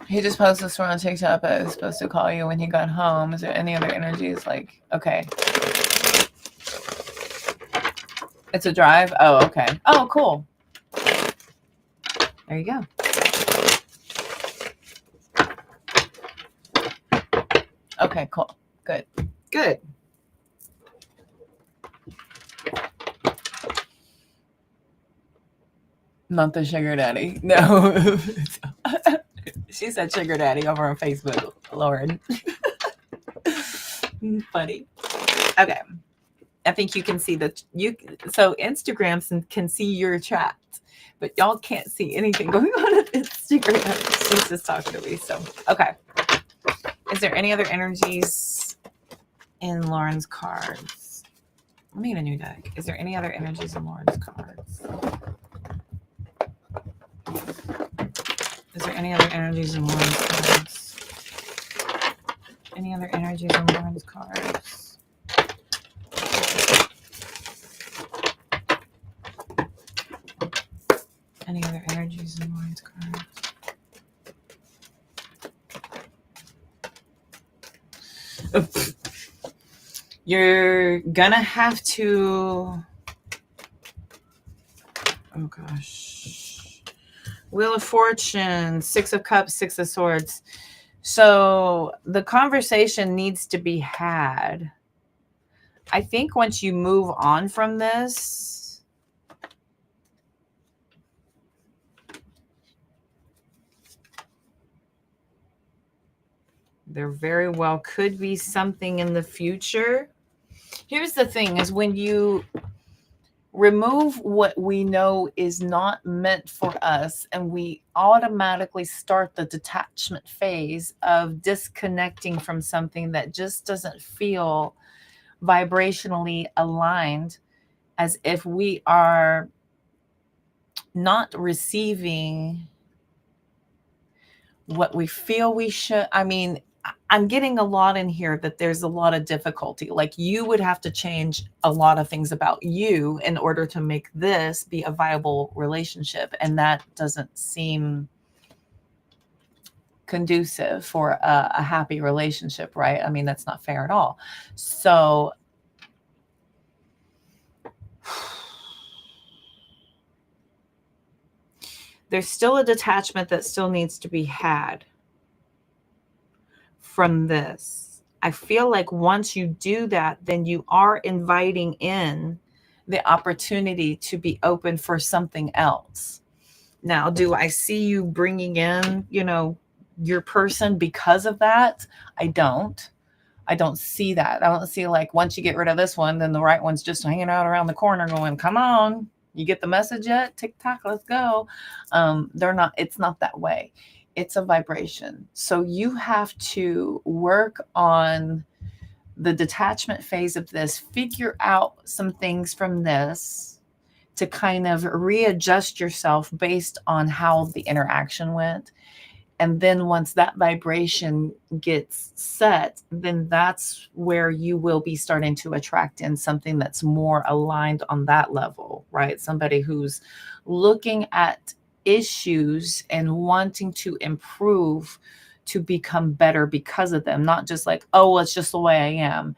He just posted this one on TikTok, but I was supposed to call you when he got home. Is there any other energies? Like, okay. It's a drive? Oh, okay. Oh, cool. There you go. Okay, cool. Good. Good. Not the sugar daddy. No. She said sugar daddy over on Facebook. Lord. Funny. Okay. I think you can see so Instagram can see your chat, but y'all can't see anything going on at Instagram. She's just talking to me. So, okay. Is there any other energies in Lauren's cards? Let me get a new deck. Is there any other energies in Lauren's cards? Is there any other energies in Lauren's cards? Any other energies in Lauren's cards? Any other energies in Lauren's cards? You're gonna have to. Oh gosh. Wheel of Fortune, 6 of Cups, 6 of Swords. So the conversation needs to be had. I think once you move on from this, there very well could be something in the future. Here's the thing is when you remove what we know is not meant for us and we automatically start the detachment phase of disconnecting from something that just doesn't feel vibrationally aligned, as if we are not receiving what we feel we should. I mean, I'm getting a lot in here that there's a lot of difficulty. Like you would have to change a lot of things about you in order to make this be a viable relationship. And that doesn't seem conducive for a happy relationship, right? I mean, that's not fair at all. So There's still a detachment that still needs to be had from this. I feel like once you do that, then you are inviting in the opportunity to be open for something else. Now, do I see you bringing in, you know, your person because of that? I don't see that. I don't see like once you get rid of this one, then the right one's just hanging out around the corner going, come on, you get the message yet? TikTok, let's go. They're not, it's not that way. It's a vibration. So you have to work on the detachment phase of this, figure out some things from this to kind of readjust yourself based on how the interaction went. And then once that vibration gets set, then that's where you will be starting to attract in something that's more aligned on that level, right? Somebody who's looking at issues and wanting to improve to become better because of them, not just like, oh, well, it's just the way I am.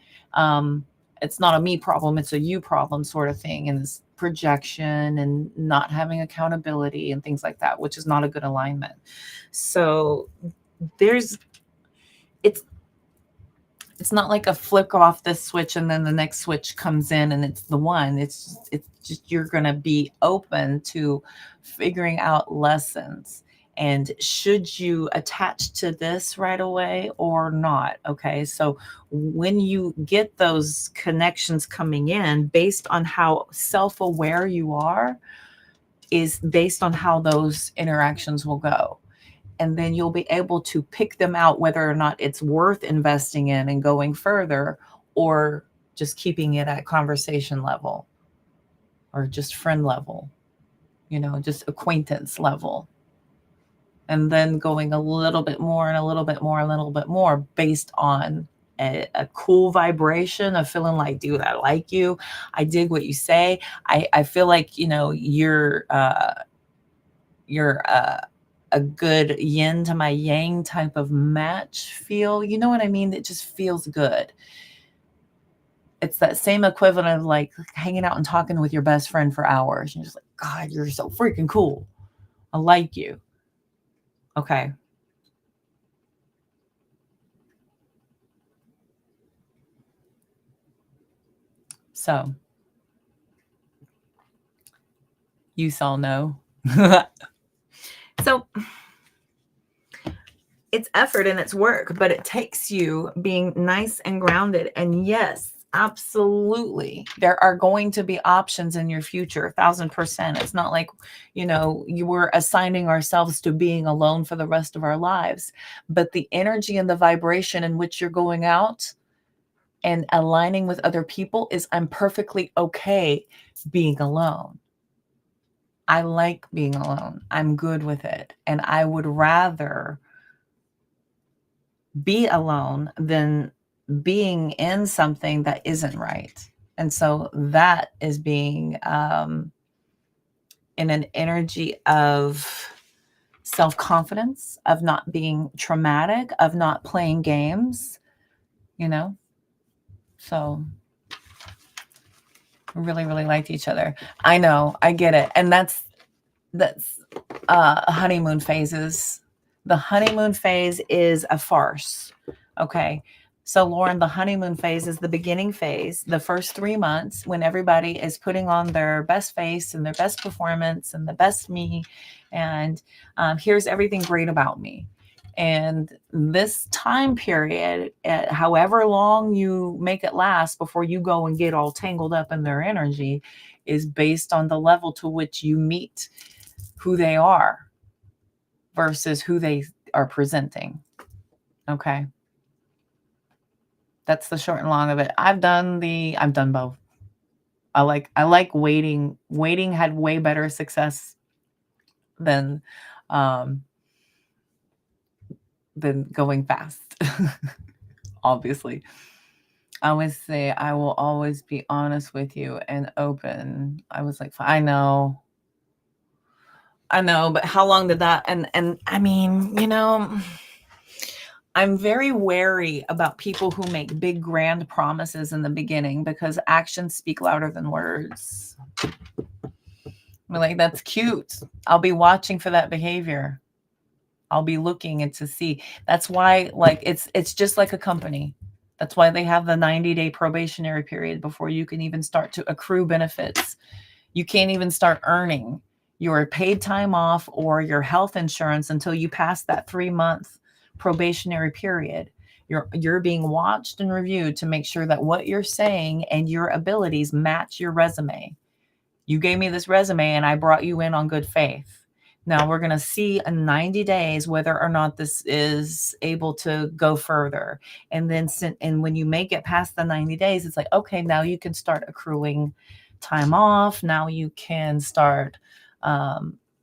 It's not a me problem, it's a you problem sort of thing. And this projection and not having accountability and things like that, which is not a good alignment. So it's not like a flick off this switch and then the next switch comes in and it's the one. It's just you're going to be open to figuring out lessons. And should you attach to this right away or not? Okay. So when you get those connections coming in based on how self-aware you are, is based on how those interactions will go. And then you'll be able to pick them out, whether or not it's worth investing in and going further, or just keeping it at conversation level or just friend level, you know, just acquaintance level. And then going a little bit more and a little bit more, a little bit more based on a cool vibration of feeling like, dude, I like you. I dig what you say. I feel like, you know, you're a good yin to my yang type of match feel. You know what I mean? It just feels good. It's that same equivalent of like hanging out and talking with your best friend for hours. You're just like, God, you're so freaking cool. I like you. Okay. So you all know. So it's effort and it's work, but it takes you being nice and grounded. And yes, absolutely, there are going to be options in your future, 1000%. It's not like, you know, you were assigning ourselves to being alone for the rest of our lives, but the energy and the vibration in which you're going out and aligning with other people is, I'm perfectly okay being alone. I like being alone. I'm good with it. And I would rather be alone than being in something that isn't right. And so that is being in an energy of self-confidence, of not being traumatic, of not playing games, you know? So really, really liked each other. I know, I get it. And that's honeymoon phases. The honeymoon phase is a farce. Okay. So Lauren, the honeymoon phase is the beginning phase, the first 3 months when everybody is putting on their best face and their best performance and the best me. And here's everything great about me. And this time period, however long you make it last before you go and get all tangled up in their energy, is based on the level to which you meet who they are versus who they are presenting. Okay. That's the short and long of it. I've done both. I like waiting. Waiting had way better success than going fast. Obviously. I always say I will always be honest with you and open. I was like, I know, but how long did that? And I mean, you know, I'm very wary about people who make big, grand promises in the beginning because actions speak louder than words. I'm like, that's cute. I'll be watching for that behavior. I'll be looking and to see. That's why, like, it's just like a company. That's why they have the 90-day probationary period before you can even start to accrue benefits. You can't even start earning your paid time off or your health insurance until you pass that 3-month probationary period. You're being watched and reviewed to make sure that what you're saying and your abilities match your resume. You gave me this resume and I brought you in on good faith. Now we're going to see in 90 days whether or not this is able to go further. And then when you make it past the 90 days, it's like, okay, now you can start accruing time off. Now you can start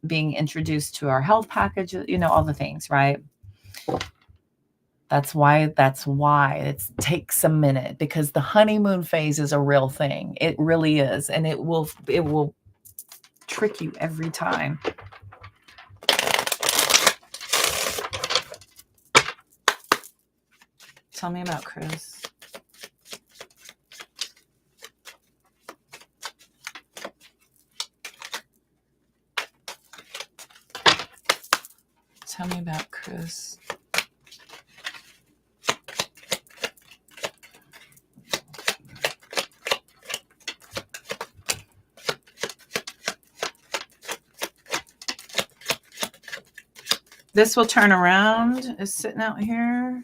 being introduced to our health package, all the things, right? That's why it takes a minute, because the honeymoon phase is a real thing. It really is. And it will trick you every time. Tell me about Chris. Tell me about Chris. This will turn around. Is sitting out here.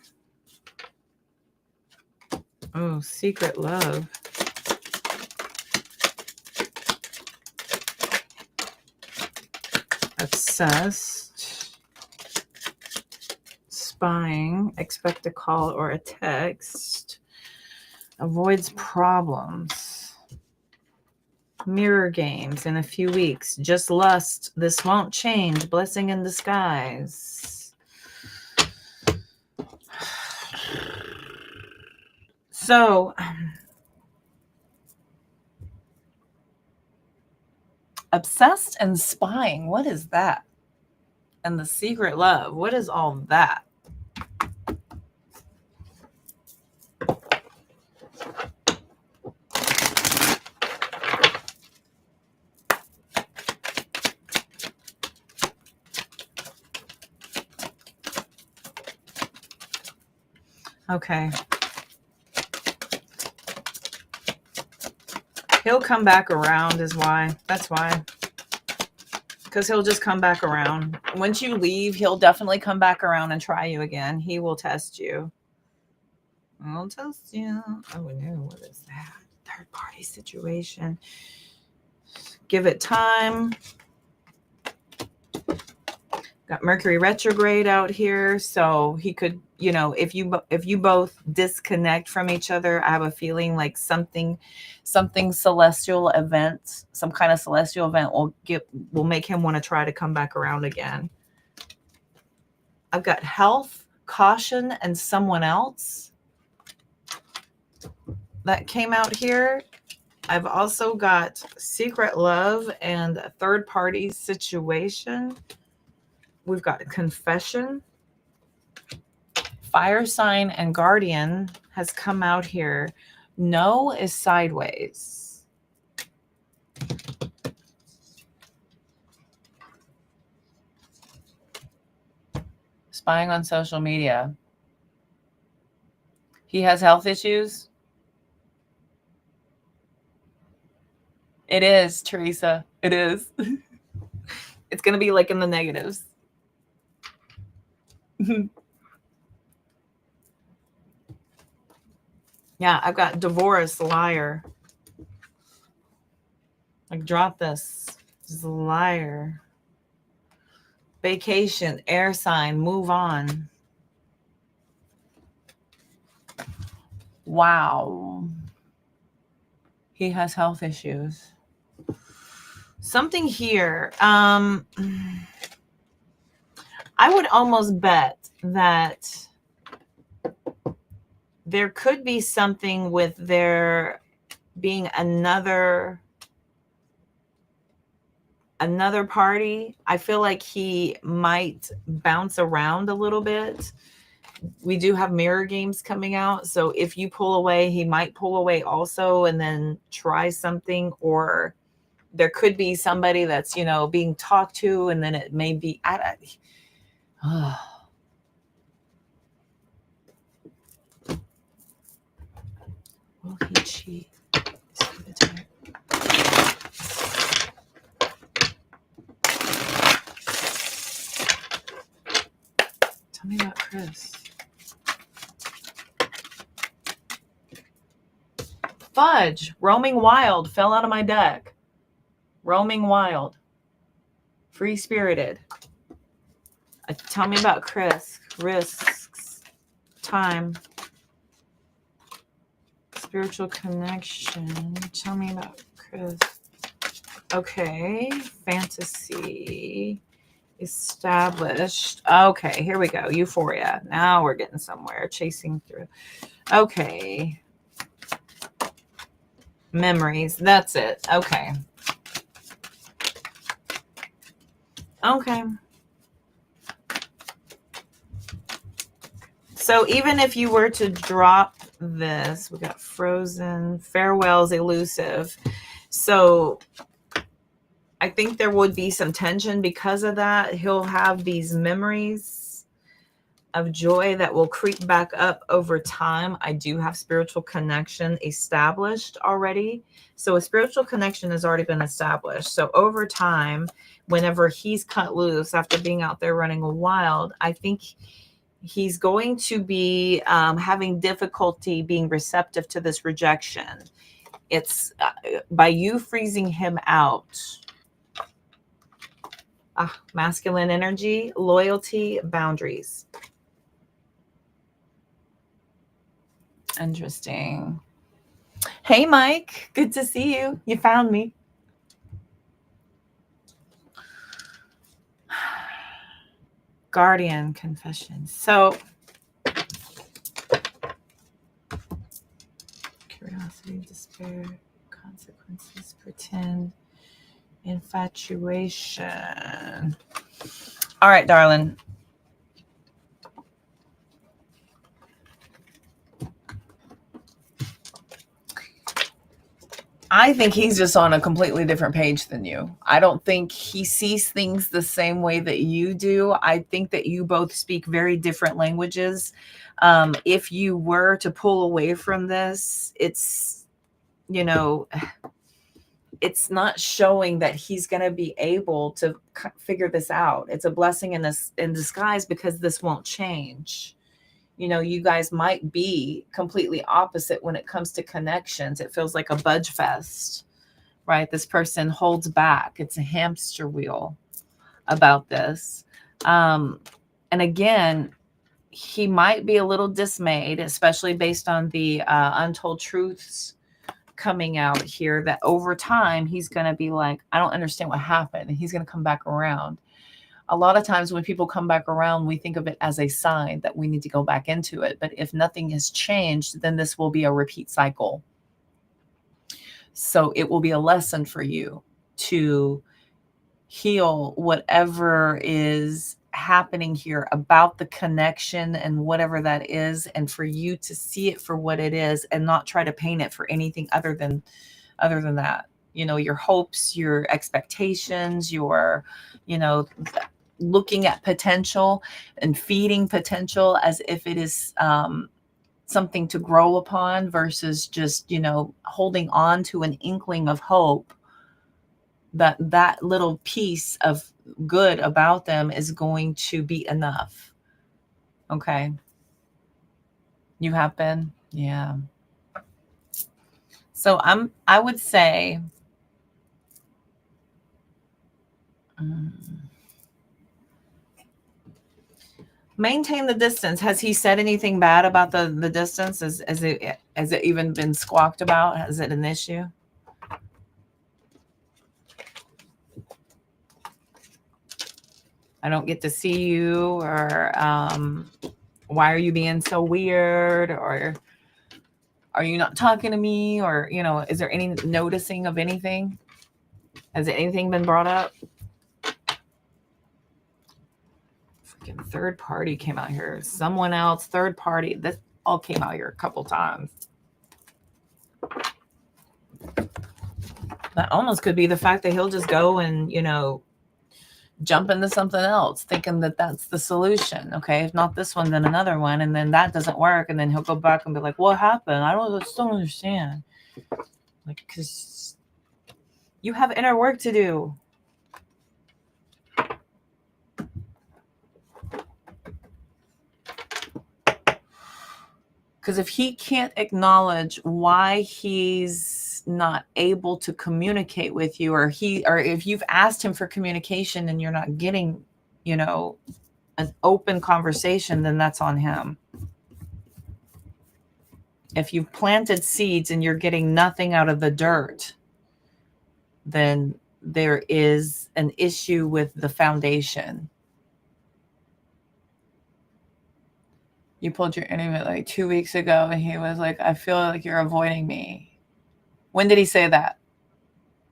Oh, secret love. Obsessed. Spying. Expect a call or a text. Avoids problems. Mirror games in a few weeks. Just lust. This won't change. Blessing in disguise. So, obsessed and spying. What is that? And the secret love. What is all that? Okay. He'll come back around is why. That's why. Because he'll just come back around. Once you leave, he'll definitely come back around and try you again. He will test you. I'll test you. Oh, no. What is that? Third party situation. Give it time. Got Mercury retrograde out here. So he could, if you both disconnect from each other, I have a feeling like something celestial event, some kind of celestial event will make him want to try to come back around again. I've got health, caution, and someone else that came out here. I've also got secret love and a third party situation. We've got confession. Fire sign and guardian has come out here. No is sideways. Spying on social media. He has health issues. It is, Teresa. It is. It's going to be like in the negatives. Yeah, I've got divorce, liar. Like, drop this. This is a liar. Vacation, air sign, move on. Wow. He has health issues. Something here. I would almost bet that there could be something with there being another party. I feel like he might bounce around a little bit. We do have mirror games coming out. So if you pull away, he might pull away also and then try something, or there could be somebody that's, you know, being talked to, and then it may be, will he cheat? Tell me about Chris. Fudge. Roaming Wild fell out of my deck. Roaming Wild. Free Spirited. Tell me about Chris. Risks. Time. Spiritual connection. Tell me about Chris. Okay. Fantasy. Established. Okay, here we go. Euphoria. Now we're getting somewhere. Chasing through. Okay. Memories. That's it. Okay. Okay. So even if you were to drop this, we got Frozen, Farewell's Elusive. So I think there would be some tension because of that. He'll have these memories of joy that will creep back up over time. I do have spiritual connection established already. So a spiritual connection has already been established. So over time, whenever he's cut loose after being out there running wild, I think he's going to be having difficulty being receptive to this rejection. It's by you freezing him out. Masculine energy, loyalty, boundaries. Interesting. Hey, Mike. Good to see you. You found me. Guardian confession. So, curiosity, despair, consequences, pretend, infatuation. All right, darling. I think he's just on a completely different page than you. I don't think he sees things the same way that you do. I think that you both speak very different languages. If you were to pull away from this, it's, you know, it's not showing that he's going to be able to figure this out. It's a blessing in disguise because this won't change. You know, you guys might be completely opposite when it comes to connections. It feels like a budge fest, right? This person holds back. It's a hamster wheel about this. And again, he might be a little dismayed, especially based on the untold truths coming out here, that over time, he's going to be like, I don't understand what happened. And he's going to come back around. A lot of times when people come back around, we think of it as a sign that we need to go back into it. But if nothing has changed, then this will be a repeat cycle. So it will be a lesson for you to heal whatever is happening here about the connection and whatever that is, and for you to see it for what it is and not try to paint it for anything other than that. You know, your hopes, your expectations, your, you know, looking at potential and feeding potential as if it is something to grow upon versus just, you know, holding on to an inkling of hope that that little piece of good about them is going to be enough. Okay. You have been? Yeah. So I would say, maintain the distance. Has he said anything bad about the distance? Has it even been squawked about? Is it an issue? I don't get to see you, or why are you being so weird, or are you not talking to me, or, you know, is there any noticing of anything? Has anything been brought up? Freaking third party came out here. Someone else, third party. This all came out here a couple times. That almost could be the fact that he'll just go and, jump into something else, thinking that that's the solution. Okay, if not this one, then another one, and then that doesn't work, and then he'll go back and be like, "What happened? I just don't understand." Like, because you have inner work to do. Because if he can't acknowledge why he's not able to communicate with you, or if you've asked him for communication and you're not getting, an open conversation, then that's on him. If you've planted seeds and you're getting nothing out of the dirt, then there is an issue with the foundation. You pulled your enemy like 2 weeks ago, and he was like, "I feel like you're avoiding me." When did he say that?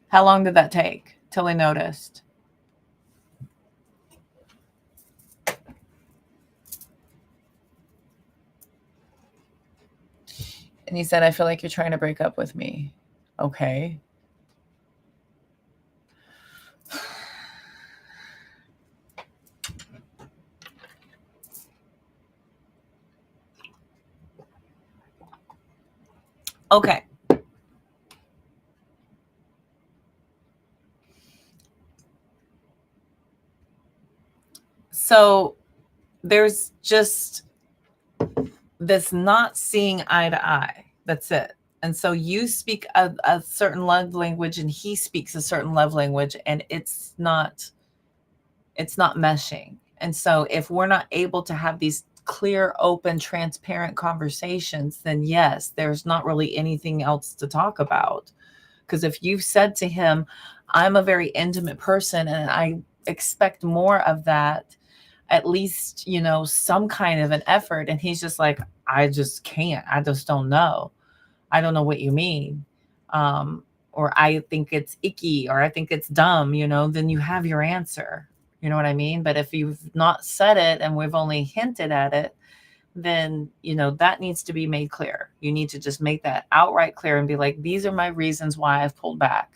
How long did that take till he noticed? And he said, "I feel like you're trying to break up with me." Okay. Okay. So there's just this not seeing eye to eye. That's it. And so you speak a certain love language and he speaks a certain love language, and it's not meshing. And so if we're not able to have these clear, open, transparent conversations, then yes, there's not really anything else to talk about. Because if you've said to him, "I'm a very intimate person and I expect more of that, at least, some kind of an effort," and he's just like, "I just can't. I just don't know. I don't know what you mean." Or "I think it's icky," or "I think it's dumb," then you have your answer. You know what I mean? But if you've not said it and we've only hinted at it, then, that needs to be made clear. You need to just make that outright clear and be like, "These are my reasons why I've pulled back.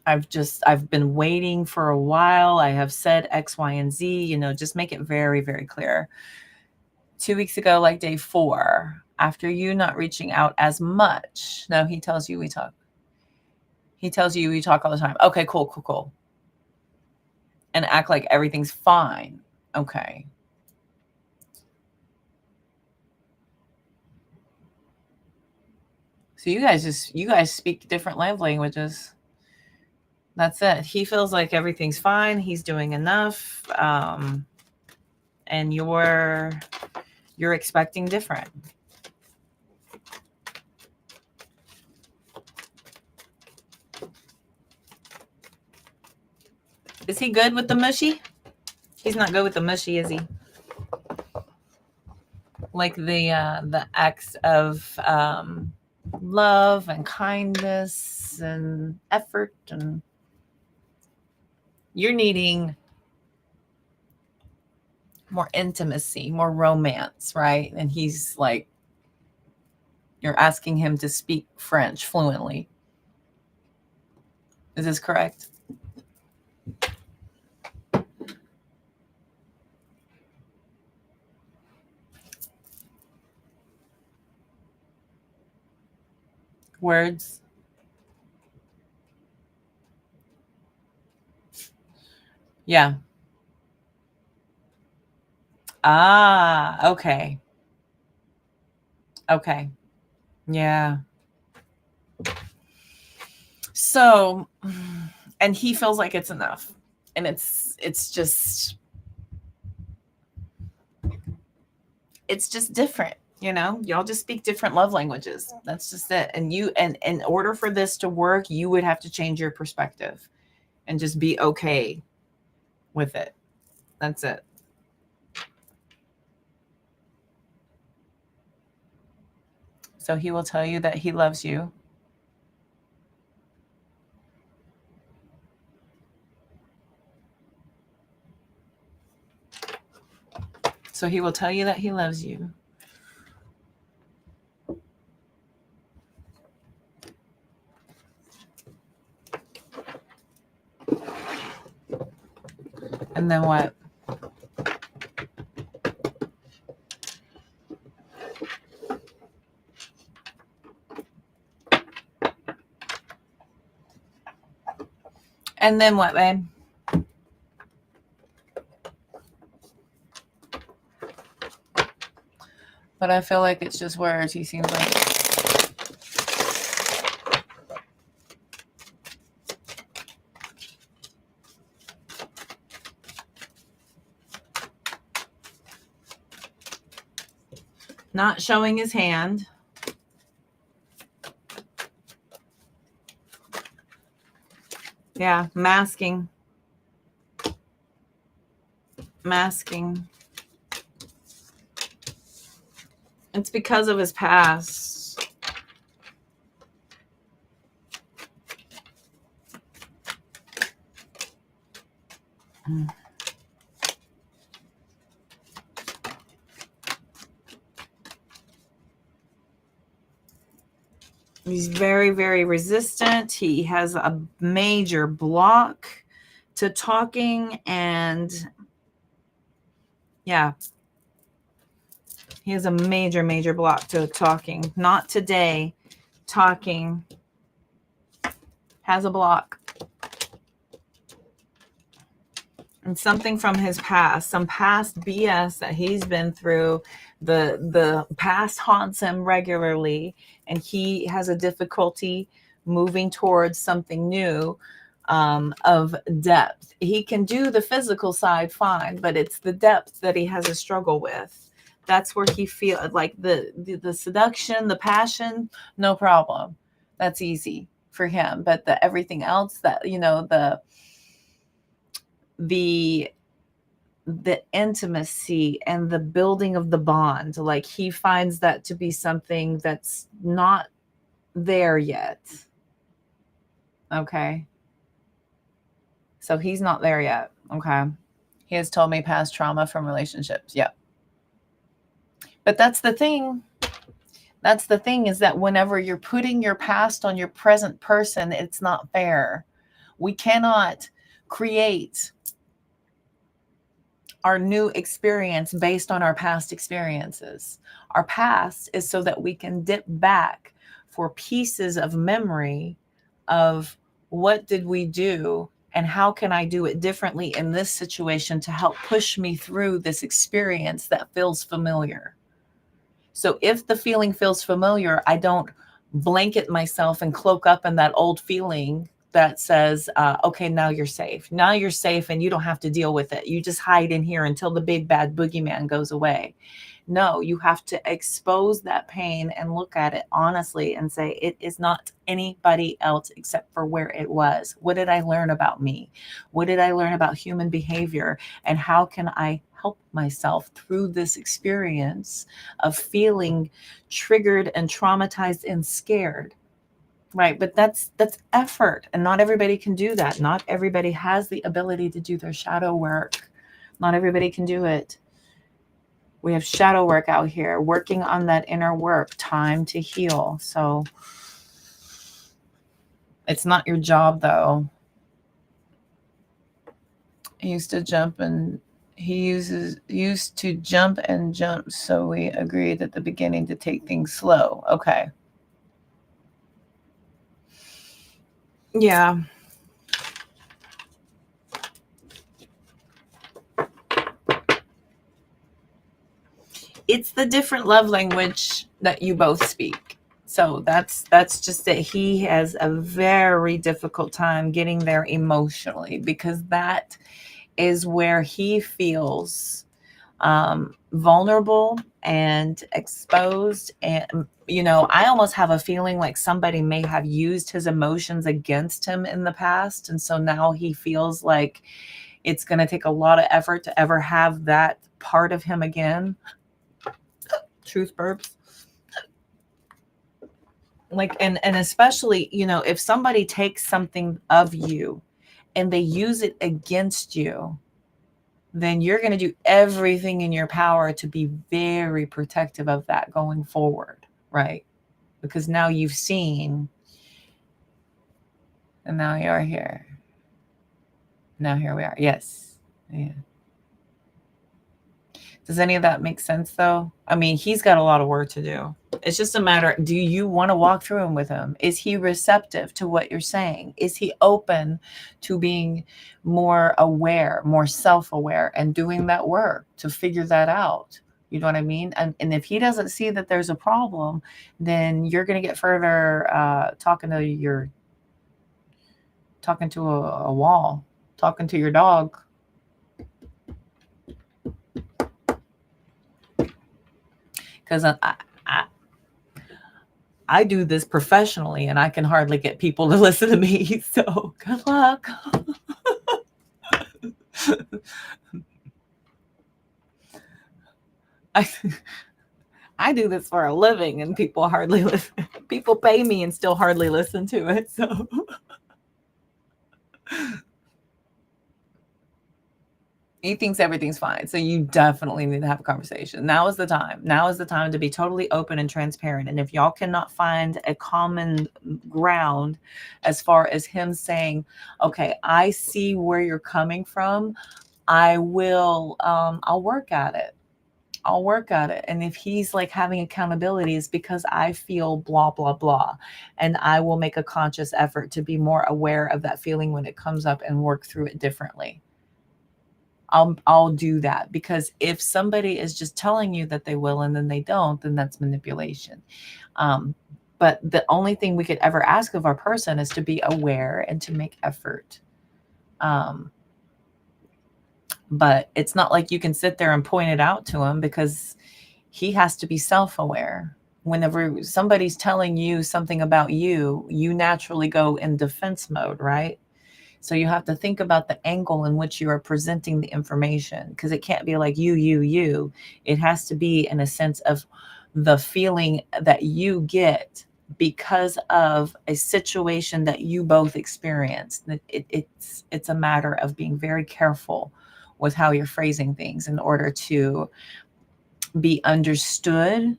I've been waiting for a while. I have said X, Y, and Z," just make it very, very clear. 2 weeks ago, like day 4, after you not reaching out as much. No, he tells you we talk. He tells you we talk all the time. Okay, cool. And act like everything's fine. Okay. So you guys speak different love languages. That's it. He feels like everything's fine. He's doing enough. And you're expecting different. Is he good with the mushy? He's not good with the mushy, is he? Like the acts of love and kindness and effort, and you're needing more intimacy, more romance, right? And he's like, you're asking him to speak French fluently. Is this correct? Words. Yeah. Ah, okay. Okay. Yeah. So, and he feels like it's enough. And it's just different. Y'all just speak different love languages. That's just it. And in order for this to work, you would have to change your perspective and just be okay with it. That's it. So he will tell you that he loves you. So he will tell you that he loves you. And then what? And then what, babe? But I feel like it's just words. He seems like. Not showing his hand. Yeah, masking. Masking. It's because of his past. He's very, very resistant. He has a major block to talking, and yeah, he has a major, major block to talking. Not today. Talking has a block. And something from his past, some past BS that he's been through, the past haunts him regularly, and he has a difficulty moving towards something new, of depth. He can do the physical side fine, but it's the depth that he has a struggle with. That's where he feels like the seduction, the passion, no problem. That's easy for him. But the everything else that, you know, the intimacy and the building of the bond, like he finds that to be something that's not there yet. Okay. So he's not there yet. Okay. He has told me past trauma from relationships. Yep. But that's the thing. That's the thing, is that whenever you're putting your past on your present person, it's not fair. We cannot create our new experience based on our past experiences. Our past is so that we can dip back for pieces of memory of what did we do and how can I do it differently in this situation to help push me through this experience that feels familiar. So if the feeling feels familiar, I don't blanket myself and cloak up in that old feeling that says, okay, now you're safe. Now you're safe and you don't have to deal with it. You just hide in here until the big bad boogeyman goes away. No, you have to expose that pain and look at it honestly and say, it is not anybody else except for where it was. What did I learn about me? What did I learn about human behavior? And how can I help myself through this experience of feeling triggered and traumatized and scared? Right. But that's effort. And not everybody can do that. Not everybody has the ability to do their shadow work. Not everybody can do it. We have shadow work out here, working on that inner work, time to heal. So it's not your job, though. He used to jump and used to jump and jump. So we agreed at the beginning to take things slow. Okay. Yeah. It's the different love language that you both speak. So that's just that he has a very difficult time getting there emotionally, because that is where he feels vulnerable and exposed. And, you know, I almost have a feeling like somebody may have used his emotions against him in the past. And so now he feels like it's going to take a lot of effort to ever have that part of him again. Truth burps. Like, and especially, you know, if somebody takes something of you and they use it against you, then you're going to do everything in your power to be very protective of that going forward, right? Because now you've seen, and now you are here. Now here we are. Yes. Yeah. Does any of that make sense though? I mean, he's got a lot of work to do. It's just a matter, do you want to walk through him with him? Is he receptive to what you're saying? Is he open to being more aware, more self-aware, and doing that work to figure that out? You know what I mean? And if he doesn't see that there's a problem, then you're going to get further talking to a wall, talking to your dog. Because I do this professionally and I can hardly get people to listen to me. So good luck. I do this for a living and people hardly listen. People pay me and still hardly listen to it. So he thinks everything's fine. So you definitely need to have a conversation. Now is the time. Now is the time to be totally open and transparent. And if y'all cannot find a common ground as far as him saying, okay, I see where you're coming from, I'll work at it. I'll work at it. And if he's like having accountability, it's because I feel blah, blah, blah. And I will make a conscious effort to be more aware of that feeling when it comes up and work through it differently. I'll do that, because if somebody is just telling you that they will and then they don't, then that's manipulation. But the only thing we could ever ask of our person is to be aware and to make effort. But it's not like you can sit there and point it out to him, because he has to be self-aware. Whenever somebody's telling you something about you, you naturally go in defense mode, right? So you have to think about the angle in which you are presenting the information, because it can't be like you. It has to be in a sense of the feeling that you get because of a situation that you both experienced. It's a matter of being very careful with how you're phrasing things in order to be understood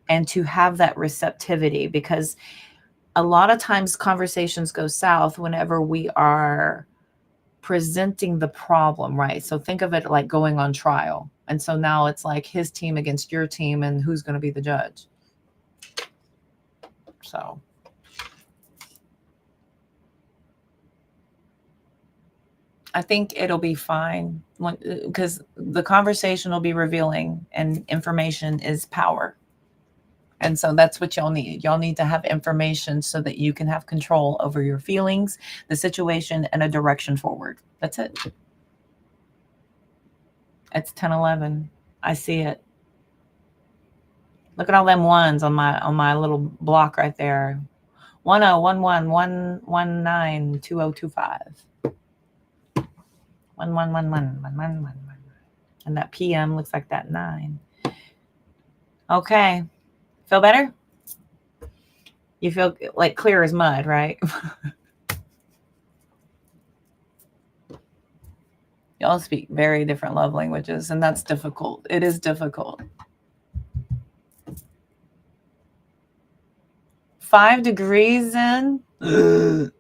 and to have that receptivity, because a lot of times conversations go south whenever we are presenting the problem, right? So think of it like going on trial. And so now it's like his team against your team, and who's going to be the judge? So I think it'll be fine, because the conversation will be revealing, and information is power. And so that's what y'all need. Y'all need to have information so that you can have control over your feelings, the situation, and a direction forward. That's it. It's 10:11. I see it. Look at all them ones on my little block right there. 1011 2025. 1111. And that PM looks like that 9. Okay. Feel better? You feel like clear as mud, right? Y'all speak very different love languages, and that's difficult. It is difficult. 5 degrees in? Oh,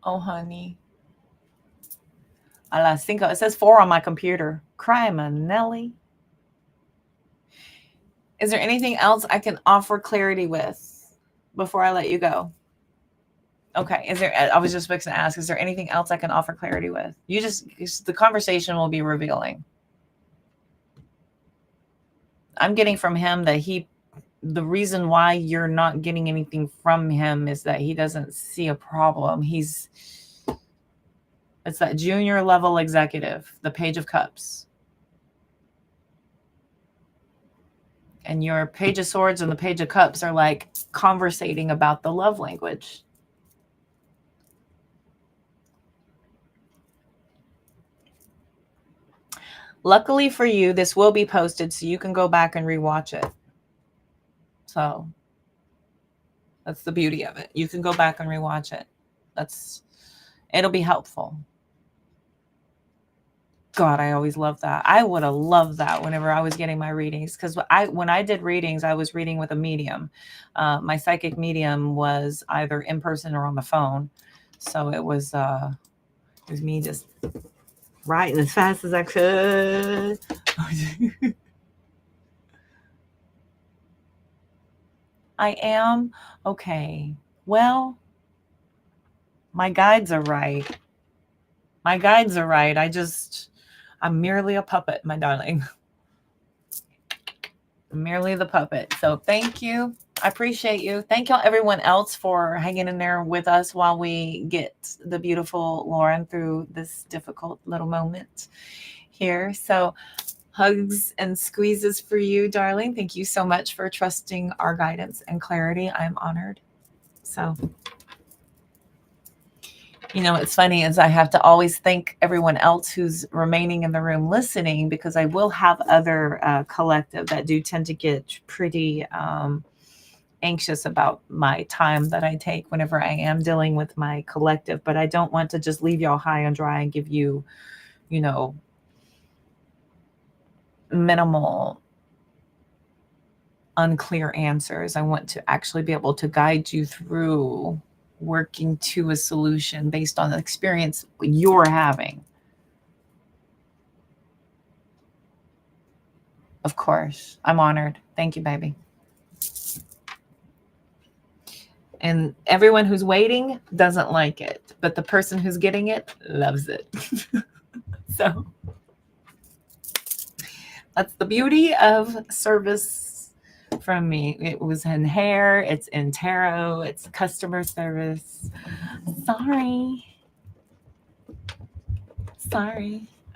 honey. A las cinco. It says 4 on my computer. Criminelli. Is there anything else I can offer clarity with before I let you go? Okay. I was just fixing to ask, is there anything else I can offer clarity with? The conversation will be revealing. I'm getting from him that the reason why you're not getting anything from him is that he doesn't see a problem. It's that junior level executive, the Page of Cups. And your Page of Swords and the Page of Cups are like conversating about the love language. Luckily for you, this will be posted so you can go back and rewatch it. So that's the beauty of it. You can go back and rewatch it. It'll be helpful. God, I always loved that. I would have loved that whenever I was getting my readings, because when I did readings, I was reading with a medium. My psychic medium was either in person or on the phone. So it was It was me just writing as fast as I could. I am? Okay. Well, my guides are right. My guides are right. I'm merely a puppet, my darling. I'm merely the puppet. So thank you. I appreciate you. Thank y'all, everyone else, for hanging in there with us while we get the beautiful Lauren through this difficult little moment here. So hugs and squeezes for you, darling. Thank you so much for trusting our guidance and clarity. I'm honored. So, it's funny is I have to always thank everyone else who's remaining in the room listening, because I will have other collective that do tend to get pretty anxious about my time that I take whenever I am dealing with my collective. But I don't want to just leave y'all high and dry and give you, minimal, unclear answers. I want to actually be able to guide you through working to a solution based on the experience you're having. Of course, I'm honored. Thank you, baby. And everyone who's waiting doesn't like it, but the person who's getting it loves it. So that's the beauty of service from me. It was in hair, it's in tarot, it's customer service. Sorry.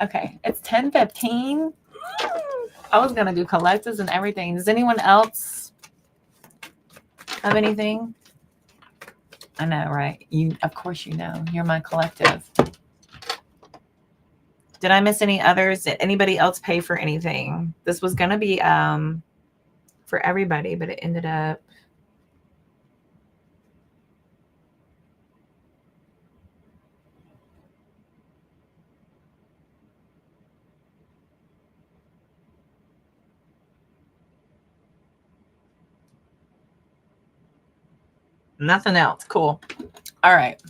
Okay, it's 10:15. I was gonna do collectives and everything. Does anyone else have anything? I know, right? Of course you know. You're my collective. Did I miss any others? Did anybody else pay for anything? This was gonna be for everybody, but it ended up. Nothing else. Cool. All right.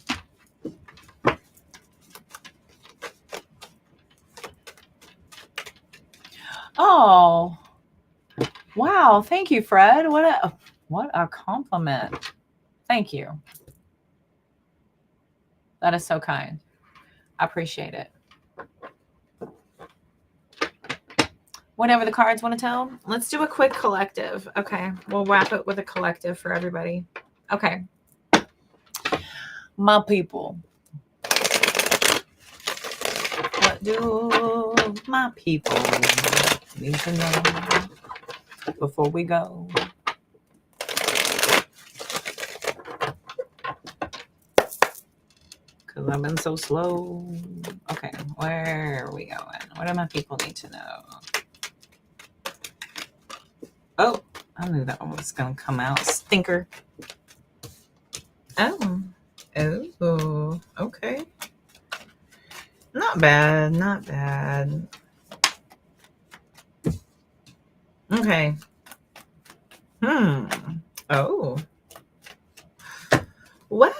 Oh, wow. Thank you, Fred. What a compliment. Thank you. That is so kind. I appreciate it. Whatever the cards want to tell. Let's do a quick collective. Okay. We'll wrap it with a collective for everybody. Okay. My people. What do my people need to know before we go? Because I've been so slow. Okay, where are we going? What do my people need to know? Oh, I knew that one was going to come out. Stinker. Oh, okay. Not bad. Okay. Oh. Well.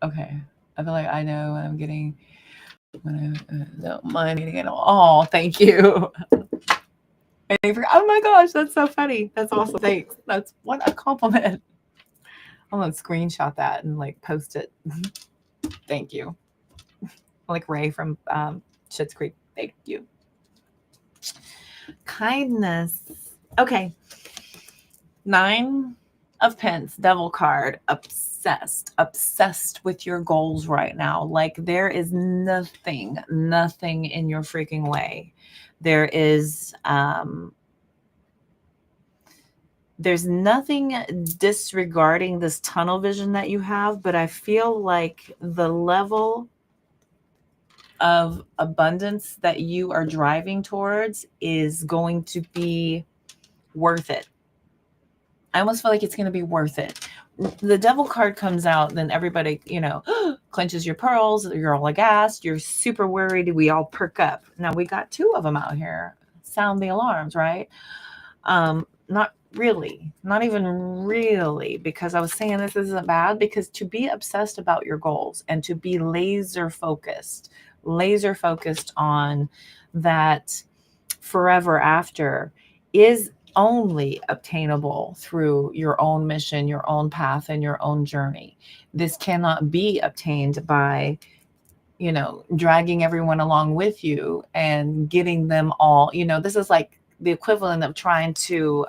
Okay. I feel like I know what I'm getting when I don't mind getting it all. Oh, thank you. Oh my gosh, that's so funny. That's awesome. Thanks. That's what a compliment. I'm gonna screenshot that and post it. Thank you. Like Ray from Schitt's Creek. Thank you. Kindness. Okay. 9 of Pence, Devil card. Obsessed with your goals right now. Like there is nothing in your freaking way. There is there's nothing disregarding this tunnel vision that you have, but I feel like the level of abundance that you are driving towards is going to be worth it. I almost feel like it's going to be worth it. The Devil card comes out, then everybody, clenches your pearls. You're all aghast. You're super worried. We all perk up. Now we got 2 of them out here. Sound the alarms, right? Not really, not even really, because I was saying this isn't bad, because to be obsessed about your goals and to be laser focused on that forever after is only obtainable through your own mission, your own path, and your own journey. This cannot be obtained by, you know, dragging everyone along with you and getting them all, you know, this is like the equivalent of trying to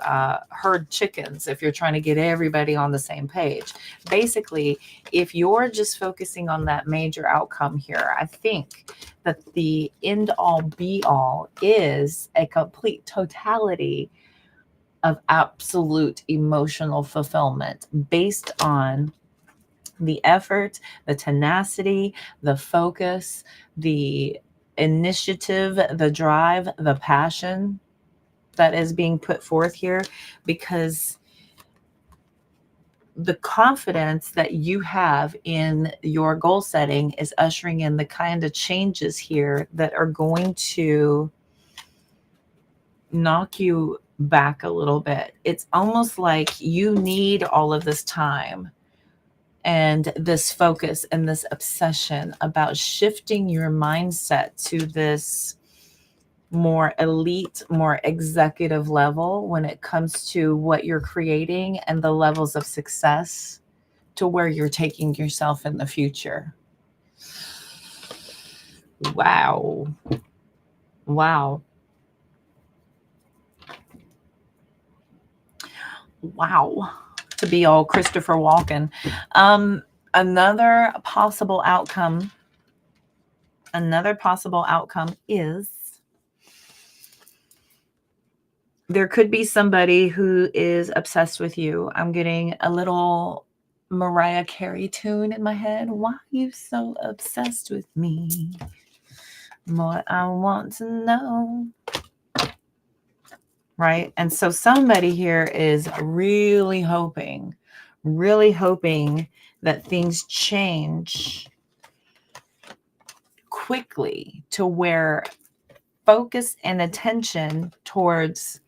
herd chickens if you're trying to get everybody on the same page. Basically, if you're just focusing on that major outcome here, I think that the end all be all is a complete totality of absolute emotional fulfillment based on the effort, the tenacity, the focus, the initiative, the drive, the passion that is being put forth here, because the confidence that you have in your goal setting is ushering in the kind of changes here that are going to knock you back a little bit. It's almost like you need all of this time and this focus and this obsession about shifting your mindset to this more elite, more executive level when it comes to what you're creating and the levels of success to where you're taking yourself in the future. Wow. Wow. Wow. To be all Christopher Walken. Another possible outcome is there could be somebody who is obsessed with you. I'm getting a little Mariah Carey tune in my head. Why are you so obsessed with me? What I want to know. Right? And so somebody here is really hoping that things change quickly to where focus and attention towards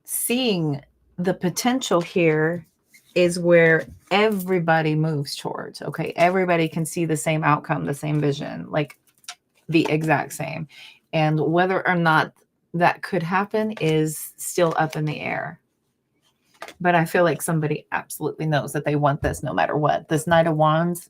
seeing the potential here is where everybody moves towards. Okay. Everybody can see the same outcome, the same vision, like the exact same. And whether or not that could happen is still up in the air. But I feel like somebody absolutely knows that they want this no matter what. This Knight of Wands,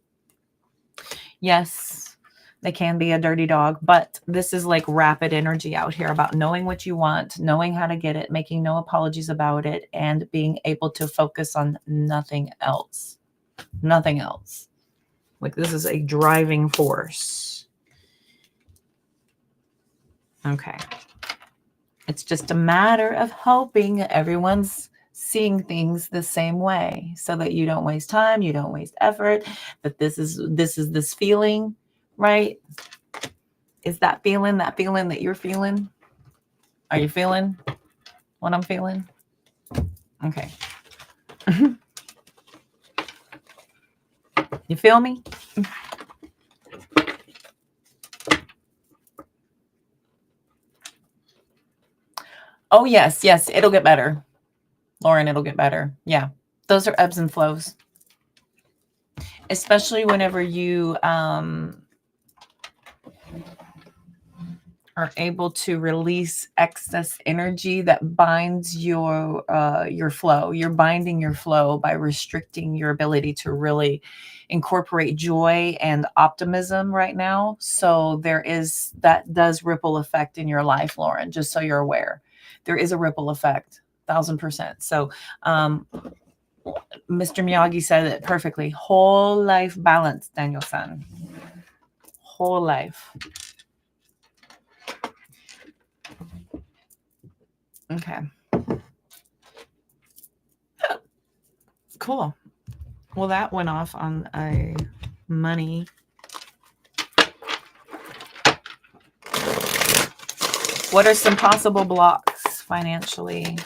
yes, they can be a dirty dog, but this is like rapid energy out here about knowing what you want, knowing how to get it, making no apologies about it, and being able to focus on nothing else. Nothing else. Like this is a driving force. Okay. It's just a matter of hoping everyone's seeing things the same way so that you don't waste time, you don't waste effort, that this is this feeling, right? Is that feeling that you're feeling? Are you feeling what I'm feeling? Okay. You feel me? Oh, yes, yes. It'll get better. Lauren, it'll get better. Yeah. Those are ebbs and flows. Especially whenever you are able to release excess energy that binds your flow. You're binding your flow by restricting your ability to really incorporate joy and optimism right now. So that does ripple effect in your life, Lauren, just so you're aware. There is a ripple effect, 1000%. So Mr. Miyagi said it perfectly. Whole life balance, Daniel-san. Whole life. Okay. Cool. Well, that went off on a money. What are some possible blocks financially?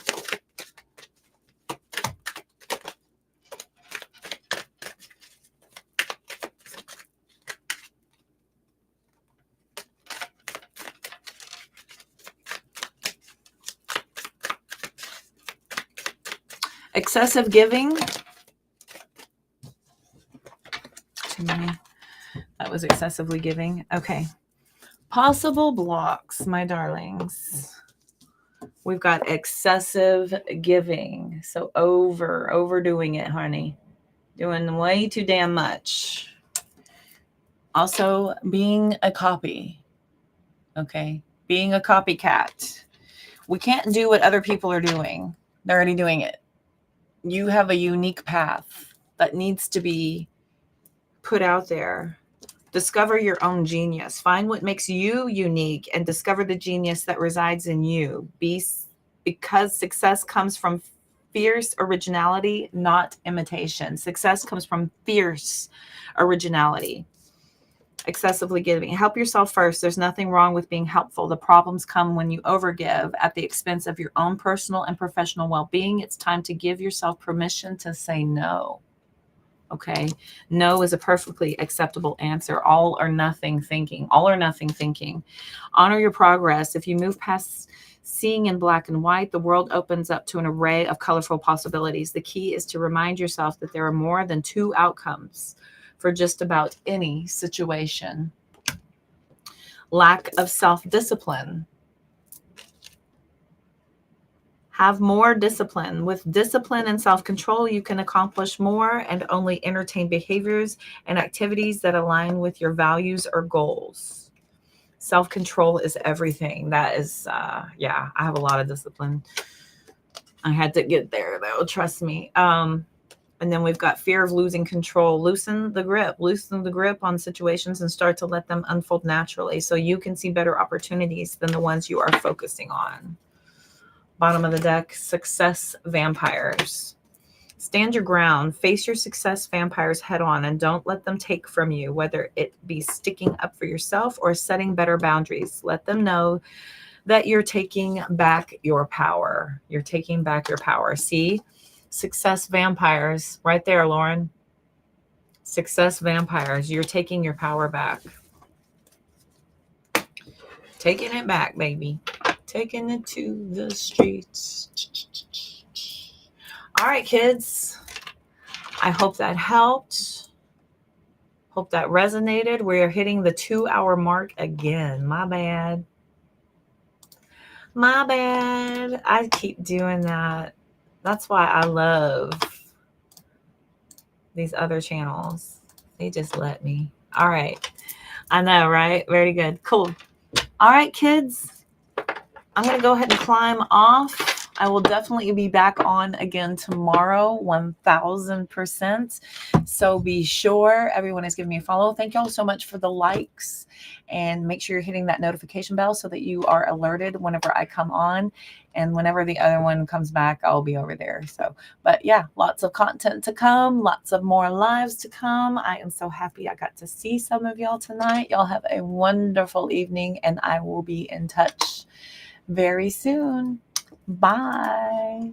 Excessive giving. Too many. That was excessively giving. Okay. Possible blocks, my darlings. We've got excessive giving. So overdoing it, honey. Doing way too damn much. Also, being a copy. Okay. Being a copycat. We can't do what other people are doing. They're already doing it. You have a unique path that needs to be put out there. Discover your own genius. Find what makes you unique and discover the genius that resides in you. Because success comes from fierce originality, not imitation. Success comes from fierce originality. Excessively giving. Help yourself first. There's nothing wrong with being helpful. The problems come when you overgive at the expense of your own personal and professional well-being. It's time to give yourself permission to say no. Okay. No is a perfectly acceptable answer. All or nothing thinking. All or nothing thinking. Honor your progress. If you move past seeing in black and white, the world opens up to an array of colorful possibilities. The key is to remind yourself that there are more than two outcomes for just about any situation. Lack of self-discipline. Have more discipline. With discipline and self-control, you can accomplish more and only entertain behaviors and activities that align with your values or goals. Self-control is everything. That is, yeah, I have a lot of discipline. I had to get there, though. Trust me. And then we've got fear of losing control. Loosen the grip on situations and start to let them unfold naturally so you can see better opportunities than the ones you are focusing on. Bottom of the deck, success vampires. Stand your ground. Face your success vampires head on and don't let them take from you, whether it be sticking up for yourself or setting better boundaries. Let them know that you're taking back your power. You're taking back your power. See? Success vampires right there, Lauren. Success vampires. You're taking your power back. Taking it back, baby. Taking it to the streets. All right, kids. I hope that helped. Hope that resonated. We're hitting the 2-hour mark again. My bad. My bad. I keep doing that. That's why I love these other channels. They just let me. All right. I know, right? Very good. Cool. All right, kids. I'm going to go ahead and climb off. I will definitely be back on again tomorrow, 1000%. So be sure everyone is giving me a follow. Thank you all so much for the likes, and make sure you're hitting that notification bell so that you are alerted whenever I come on, and whenever the other one comes back, I'll be over there. So, but yeah, lots of content to come, lots of more lives to come. I am so happy I got to see some of y'all tonight. Y'all have a wonderful evening, and I will be in touch very soon. Bye.